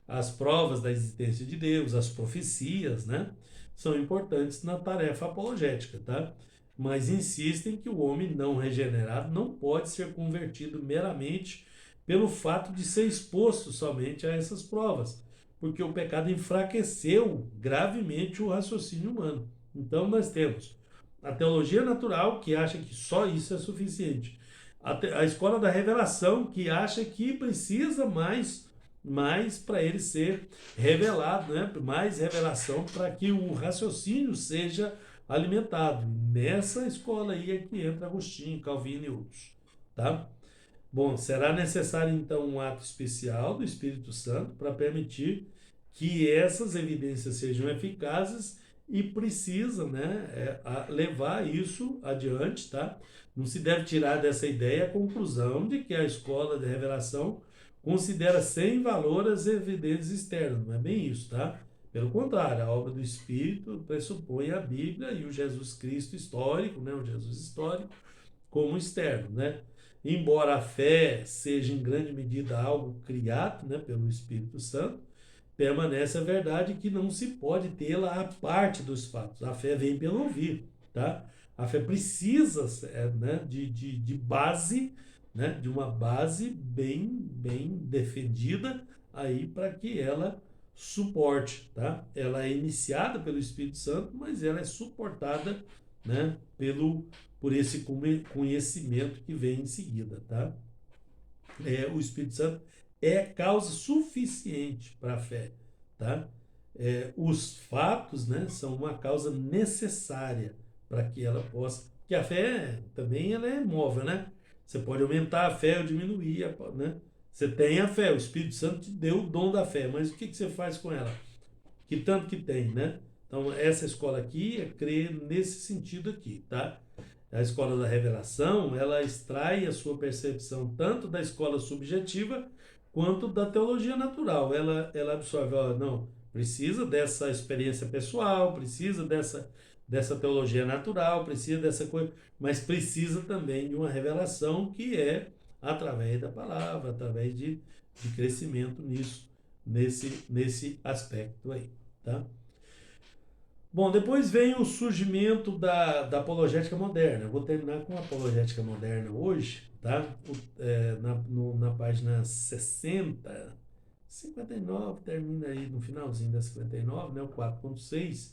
as provas da existência de Deus, as profecias, né? São importantes na tarefa apologética, tá? Mas insistem que o homem não regenerado não pode ser convertido meramente pelo fato de ser exposto somente a essas provas, porque o pecado enfraqueceu gravemente o raciocínio humano. Então nós temos a teologia natural, que acha que só isso é suficiente. A escola da revelação, que acha que precisa mais para ele ser revelado, né? Mais revelação para que o raciocínio seja alimentado. Nessa escola aí é que entra Agostinho, Calvino e outros. Tá? Bom, será necessário então um ato especial do Espírito Santo para permitir que essas evidências sejam eficazes e precisa, né, levar isso adiante, tá? Não se deve tirar dessa ideia a conclusão de que a escola de revelação considera sem valor as evidências externas. Não é bem isso, tá? Pelo contrário, a obra do Espírito pressupõe a Bíblia e o Jesus Cristo histórico, né, o Jesus histórico, como externo, né? Embora a fé seja em grande medida algo criado, né, pelo Espírito Santo, permanece a verdade que não se pode tê-la à parte dos fatos. A fé vem pelo ouvir, tá? A fé precisa, né, de base, né, de uma base bem defendida aí para que ela suporte, tá? Ela é iniciada pelo Espírito Santo, mas ela é suportada, né, por esse conhecimento que vem em seguida, tá? O Espírito Santo é causa suficiente para a fé, tá? Os fatos, né, são uma causa necessária para que ela possa... Porque a fé também ela é móvel, né? Você pode aumentar a fé ou diminuir, né? Você tem a fé, o Espírito Santo te deu o dom da fé, mas o que você faz com ela? Que tanto que tem, né? Então, essa escola aqui é crer nesse sentido aqui, tá? A escola da revelação, ela extrai a sua percepção tanto da escola subjetiva quanto da teologia natural. Ela absorve, não, Precisa dessa experiência pessoal, precisa dessa teologia natural, precisa dessa coisa, mas precisa também de uma revelação que é através da palavra, através de crescimento nesse aspecto aí, tá? Bom, depois vem o surgimento da apologética moderna. Eu vou terminar com a apologética moderna hoje, tá? Na página 59, termina aí no finalzinho da 59, né? O 4.6.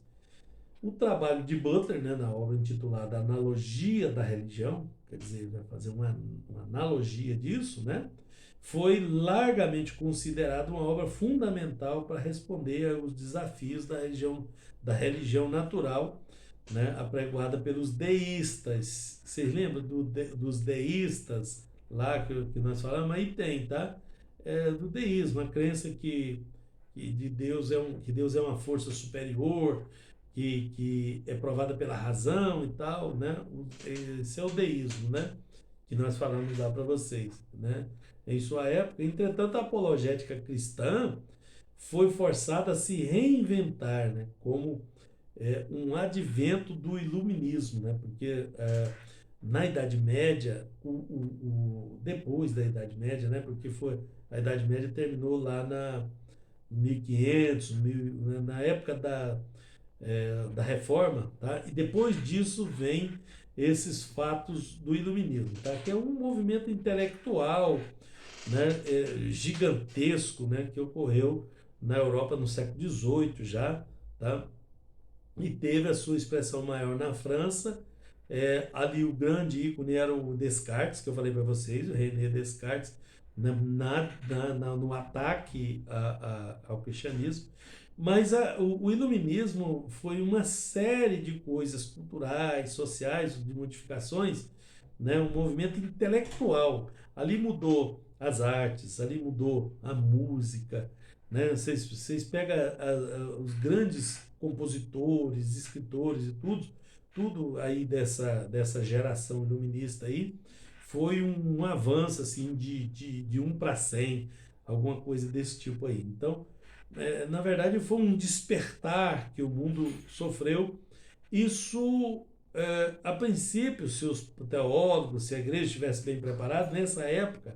O trabalho de Butler, né, na obra intitulada Analogia da Religião, quer dizer, vai fazer uma analogia disso, né? Foi largamente considerado uma obra fundamental para responder aos desafios da religião natural, né, apregoada pelos deístas. Vocês lembram dos deístas lá que nós falamos? Aí tem, tá? Do deísmo, a crença que Deus que Deus é uma força superior, que é provada pela razão e tal, né? Esse é o deísmo, né? Que nós falamos lá para vocês, né? Em sua época. Entretanto, a apologética cristã foi forçada a se reinventar, né? Como um advento do iluminismo, né? Porque na Idade Média, depois da Idade Média, né? Porque a Idade Média terminou lá na 1500, na época da Reforma, tá? E depois disso vem esses fatos do iluminismo, tá? Que é um movimento intelectual, né, gigantesco, né, que ocorreu na Europa no século XVIII já, tá? E teve a sua expressão maior na França. Ali o grande ícone era o Descartes, que eu falei para vocês, o René Descartes, no ataque ao cristianismo. Mas o iluminismo foi uma série de coisas culturais, sociais, de modificações, né? Um movimento intelectual. Ali mudou as artes, ali mudou a música, né? Vocês pegam os grandes compositores, escritores e tudo aí dessa geração iluminista aí, foi um avanço assim de 1 para 100, alguma coisa desse tipo aí. Então, na verdade, foi um despertar que o mundo sofreu. Isso, a princípio, se os teólogos, se a igreja estivesse bem preparada, nessa época,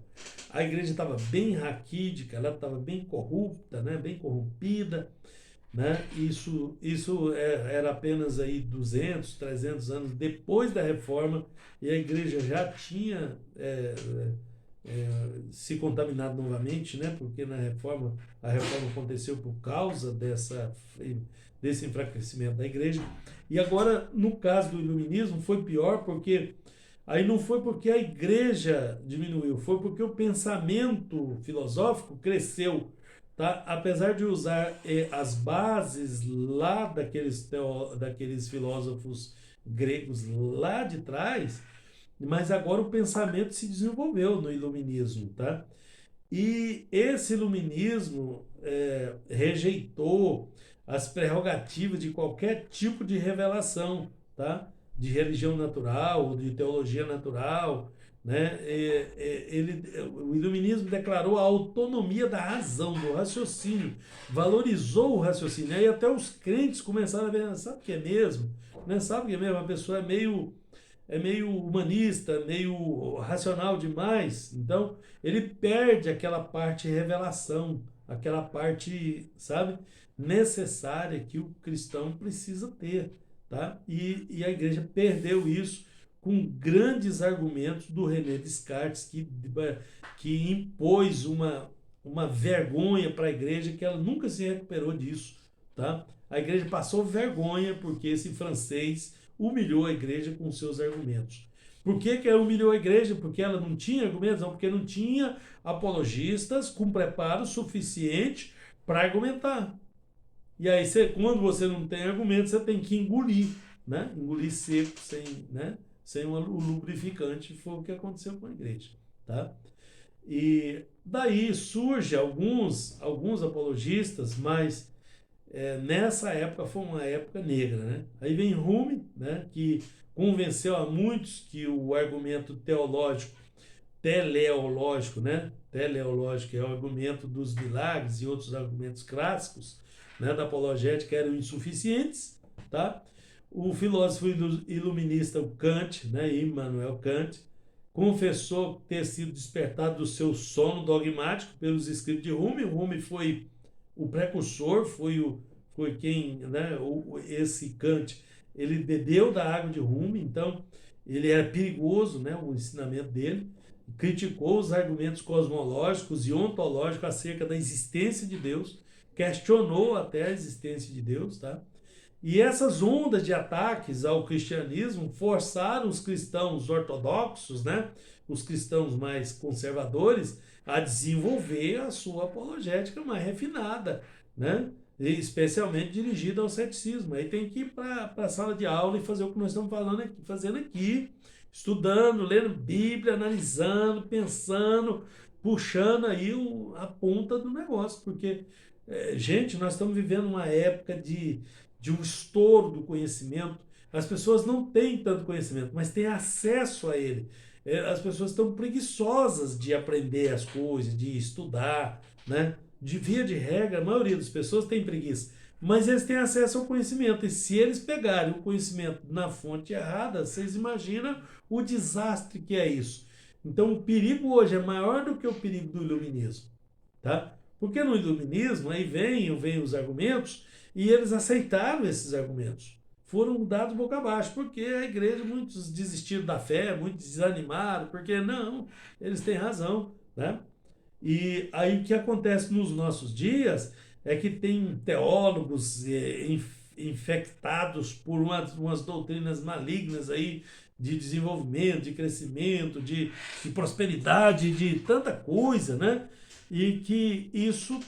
a igreja estava bem raquídica, ela estava bem corrupta, né, bem corrompida, né? Isso era apenas aí 200, 300 anos depois da reforma, e a igreja já tinha se contaminado novamente, né? Porque a reforma aconteceu por causa desse enfraquecimento da igreja. E agora, no caso do iluminismo, foi pior, porque aí não foi porque a igreja diminuiu, foi porque o pensamento filosófico cresceu, tá? Apesar de usar as bases lá daqueles filósofos gregos lá de trás, mas agora o pensamento se desenvolveu no iluminismo, tá? E esse iluminismo rejeitou as prerrogativas de qualquer tipo de revelação, tá? De religião natural, de teologia natural, né? O iluminismo declarou a autonomia da razão, do raciocínio, valorizou o raciocínio. Aí até os crentes começaram a ver, sabe o que é mesmo? Né? Sabe o que é mesmo? A pessoa é meio humanista, meio racional demais. Então, ele perde aquela parte de revelação, aquela parte, sabe, necessária que o cristão precisa ter, tá? E a igreja perdeu isso com grandes argumentos do René Descartes, que impôs uma vergonha para a igreja, que ela nunca se recuperou disso, tá? A igreja passou vergonha porque esse francês humilhou a igreja com seus argumentos. Por que humilhou a igreja? Porque ela não tinha argumentos? Não, porque não tinha apologistas com preparo suficiente para argumentar. E aí, quando você não tem argumentos, você tem que engolir, né? Engolir seco, sem o lubrificante, foi o que aconteceu com a igreja, tá? E daí surge alguns apologistas, mas nessa época foi uma época negra, né? Aí vem Hume, né, que convenceu a muitos que o argumento teleológico, né? Teleológico é o argumento dos milagres e outros argumentos clássicos, né, da apologética eram insuficientes, tá? O filósofo iluminista, o Kant, né, Immanuel Kant, confessou ter sido despertado do seu sono dogmático pelos escritos de Rumi. O Rumi foi o precursor, foi quem, né, esse Kant, ele bebeu da água de Rumi, então ele era perigoso, né, o ensinamento dele, criticou os argumentos cosmológicos e ontológicos acerca da existência de Deus, questionou até a existência de Deus, tá? E essas ondas de ataques ao cristianismo forçaram os cristãos ortodoxos, né, os cristãos mais conservadores, a desenvolver a sua apologética mais refinada, né, e especialmente dirigida ao ceticismo. Aí tem que ir para a sala de aula e fazer o que nós estamos fazendo aqui, estudando, lendo Bíblia, analisando, pensando, puxando aí a ponta do negócio, porque, gente, nós estamos vivendo uma época de um estouro do conhecimento. As pessoas não têm tanto conhecimento, mas têm acesso a ele. As pessoas estão preguiçosas de aprender as coisas, de estudar, né? De via de regra, a maioria das pessoas tem preguiça, mas eles têm acesso ao conhecimento, e se eles pegarem o conhecimento na fonte errada, vocês imaginam o desastre que é isso. Então o perigo hoje é maior do que o perigo do iluminismo, tá? Porque no iluminismo aí vem os argumentos, e eles aceitaram esses argumentos. Foram dados boca abaixo, porque a igreja, muitos desistiram da fé, muitos desanimaram, porque não, eles têm razão, né? E aí o que acontece nos nossos dias é que tem teólogos infectados por umas doutrinas malignas aí de desenvolvimento, de crescimento, de prosperidade, de tanta coisa, né? E que isso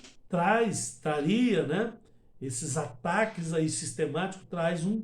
traria, né? Esses ataques aí sistemáticos traz um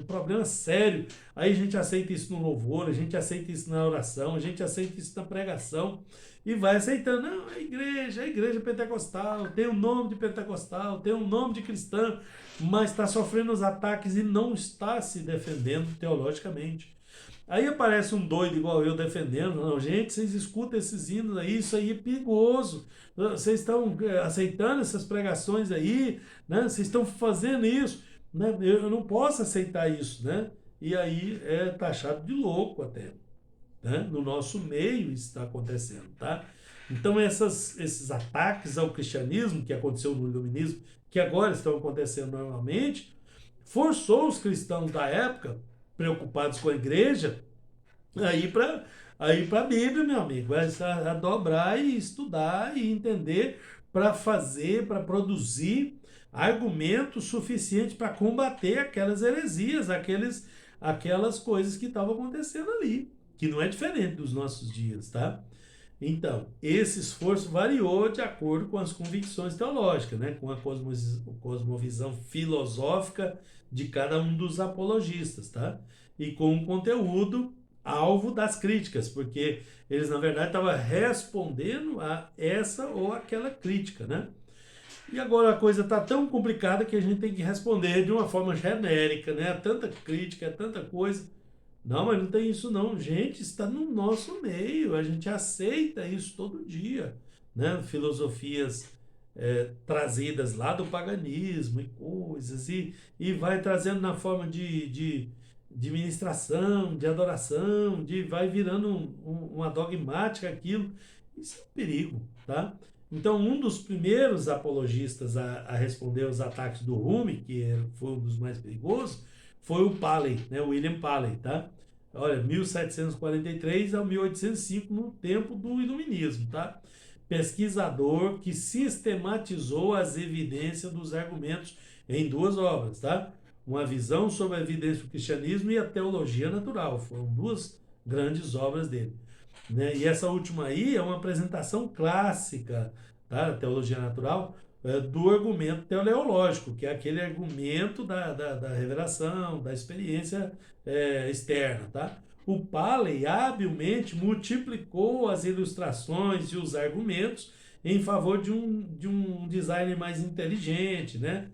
problema sério. Aí a gente aceita isso no louvor, a gente aceita isso na oração, a gente aceita isso na pregação e vai aceitando. Não, a igreja pentecostal, tem um nome de pentecostal, tem um nome de cristão, mas está sofrendo os ataques e não está se defendendo teologicamente. Aí aparece um doido igual eu defendendo, não, gente, vocês escutam esses hinos aí, isso aí é perigoso, vocês estão aceitando essas pregações aí, né? Vocês estão fazendo isso, né? Eu não posso aceitar isso, né? E aí é taxado de louco até, né? No nosso meio isso está acontecendo, tá? Então esses ataques ao cristianismo que aconteceu no iluminismo, que agora estão acontecendo normalmente, forçou os cristãos da época, preocupados com a igreja, aí para a Bíblia, meu amigo, a dobrar e estudar e entender para fazer, para produzir argumentos suficientes para combater aquelas heresias, aquelas coisas que estavam acontecendo ali, que não é diferente dos nossos dias, tá? Então, esse esforço variou de acordo com as convicções teológicas, né? Com a cosmovisão filosófica de cada um dos apologistas, tá? E com o conteúdo alvo das críticas, porque eles, na verdade, estavam respondendo a essa ou aquela crítica, né? E agora a coisa está tão complicada que a gente tem que responder de uma forma genérica, né? Tanta crítica, tanta coisa. Não, mas não tem isso não. Gente, está no nosso meio. A gente aceita isso todo dia, né? Filosofias trazidas lá do paganismo e coisas. E vai trazendo na forma de ministração, de adoração, vai virando uma dogmática aquilo. Isso é um perigo, tá? Então, um dos primeiros apologistas a responder aos ataques do Rumi, que foi um dos mais perigosos, foi o Paley, né? William Paley, tá? Olha, 1743 a 1805, no tempo do Iluminismo, tá? Pesquisador que sistematizou as evidências dos argumentos em duas obras, tá? Uma visão sobre a evidência do cristianismo e a teologia natural. Foram duas grandes obras dele, né? E essa última aí é uma apresentação clássica, tá? Teologia natural, do argumento teleológico, que é aquele argumento da revelação, da experiência externa, tá? O Paley habilmente multiplicou as ilustrações e os argumentos em favor de um design mais inteligente, né?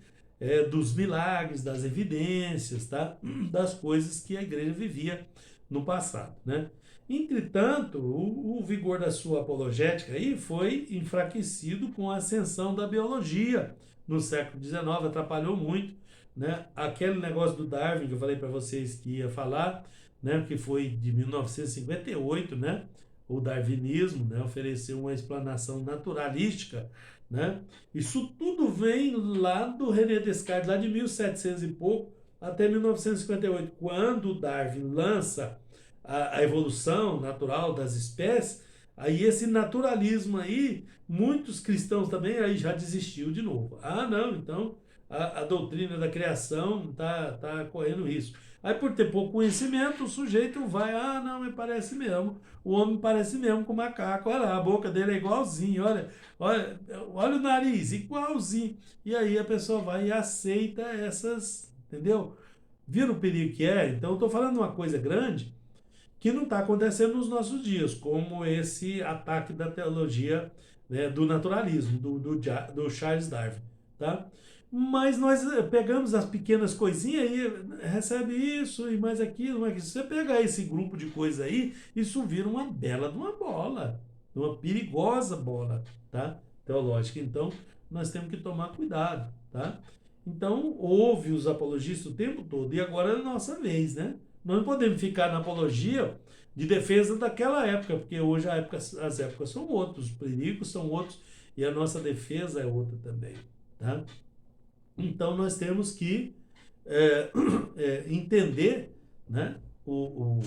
Dos milagres, das evidências, tá? Das coisas que a igreja vivia no passado, né? Entretanto, o vigor da sua apologética aí foi enfraquecido com a ascensão da biologia no século XIX, atrapalhou muito, né? Aquele negócio do Darwin que eu falei para vocês que ia falar, né? Que foi de 1958, né? O darwinismo, né? Ofereceu uma explanação naturalística, né? Isso tudo vem lá do René Descartes, lá de 1700 e pouco até 1958, quando Darwin lança a evolução natural das espécies, aí esse naturalismo aí, muitos cristãos também aí já desistiu de novo. Ah, não, então a doutrina da criação tá correndo risco. Aí por ter pouco conhecimento, o sujeito vai, ah, não, me parece mesmo, o homem parece mesmo com o macaco, olha lá, a boca dele é igualzinho, olha o nariz, igualzinho. E aí a pessoa vai e aceita essas, entendeu? Vira o perigo que é? Então eu estou falando uma coisa grande, que não está acontecendo nos nossos dias, como esse ataque da teologia, né, do naturalismo, do Charles Darwin. Tá? Mas nós pegamos as pequenas coisinhas e recebe isso e mais aquilo, mais aquilo. Se você pegar esse grupo de coisas aí, isso vira uma bela de uma bola, uma perigosa bola, tá? Teológica. Então, nós temos que tomar cuidado, tá? Então, houve os apologistas o tempo todo e agora é a nossa vez, né? Nós não podemos ficar na apologia de defesa daquela época, porque hoje as épocas são outras, os perigos são outros e a nossa defesa é outra também. Tá? Então nós temos que entender, né, o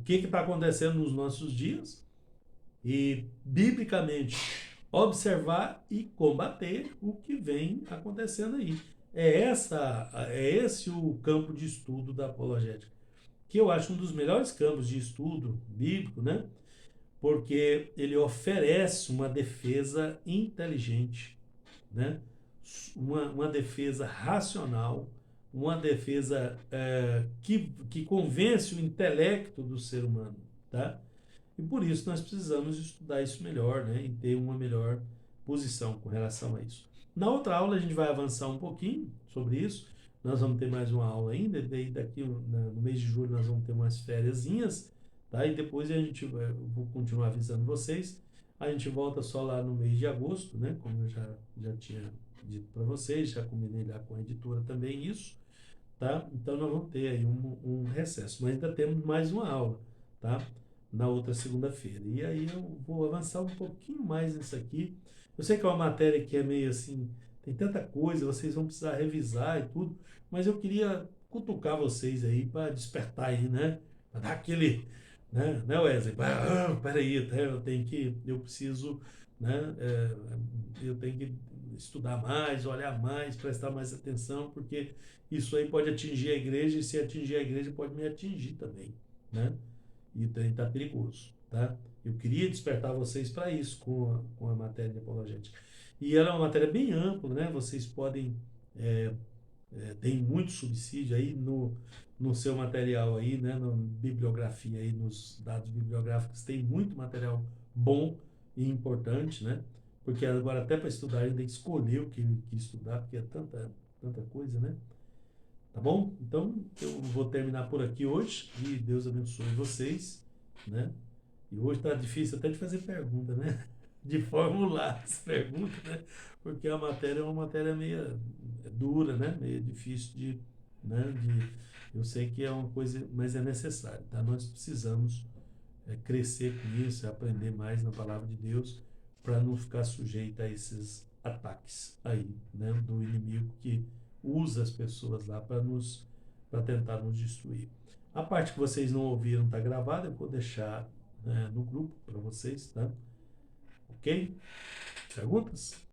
que está acontecendo nos nossos dias e, biblicamente, observar e combater o que vem acontecendo aí. É esse o campo de estudo da apologética, que eu acho um dos melhores campos de estudo bíblico, né? Porque ele oferece uma defesa inteligente, né? Uma defesa racional, uma defesa que convence o intelecto do ser humano, tá? E por isso nós precisamos estudar isso melhor, né? E ter uma melhor posição com relação a isso. Na outra aula a gente vai avançar um pouquinho sobre isso. Nós vamos ter mais uma aula ainda, daí daqui no mês de julho nós vamos ter umas fériasinhas, tá? E depois eu vou continuar avisando vocês. A gente volta só lá no mês de agosto, né? Como eu já tinha dito para vocês, já combinei lá com a editora também isso, tá? Então nós vamos ter aí um recesso, mas ainda temos mais uma aula, tá? Na outra segunda-feira. E aí eu vou avançar um pouquinho mais nisso aqui. Eu sei que é uma matéria que é meio assim, tem tanta coisa, vocês vão precisar revisar e tudo, mas eu queria cutucar vocês aí para despertar aí, né? Para dar aquele, né, Wesley? Peraí, eu preciso, né? Eu tenho que estudar mais, olhar mais, prestar mais atenção, porque isso aí pode atingir a igreja, e se atingir a igreja pode me atingir também, né? E está perigoso, tá? Eu queria despertar vocês para isso com a matéria de apologética. E ela é uma matéria bem ampla, né? Vocês podem, tem muito subsídio aí no seu material aí, né? Na bibliografia aí, nos dados bibliográficos, tem muito material bom e importante, né? Porque agora até para estudar a gente tem que escolher o que estudar, porque é tanta coisa, né? Tá bom? Então, eu vou terminar por aqui hoje e Deus abençoe vocês, né? E hoje tá difícil até de fazer pergunta, né? De formular as perguntas, né? Porque a matéria é uma matéria meio dura, né? Meio difícil né? Eu sei que é uma coisa, mas é necessário, tá? Nós precisamos crescer com isso, aprender mais na palavra de Deus para não ficar sujeito a esses ataques aí, né? Do inimigo que usa as pessoas lá para tentar nos destruir. A parte que vocês não ouviram está gravada, eu vou deixar no grupo para vocês, tá? Ok? Perguntas?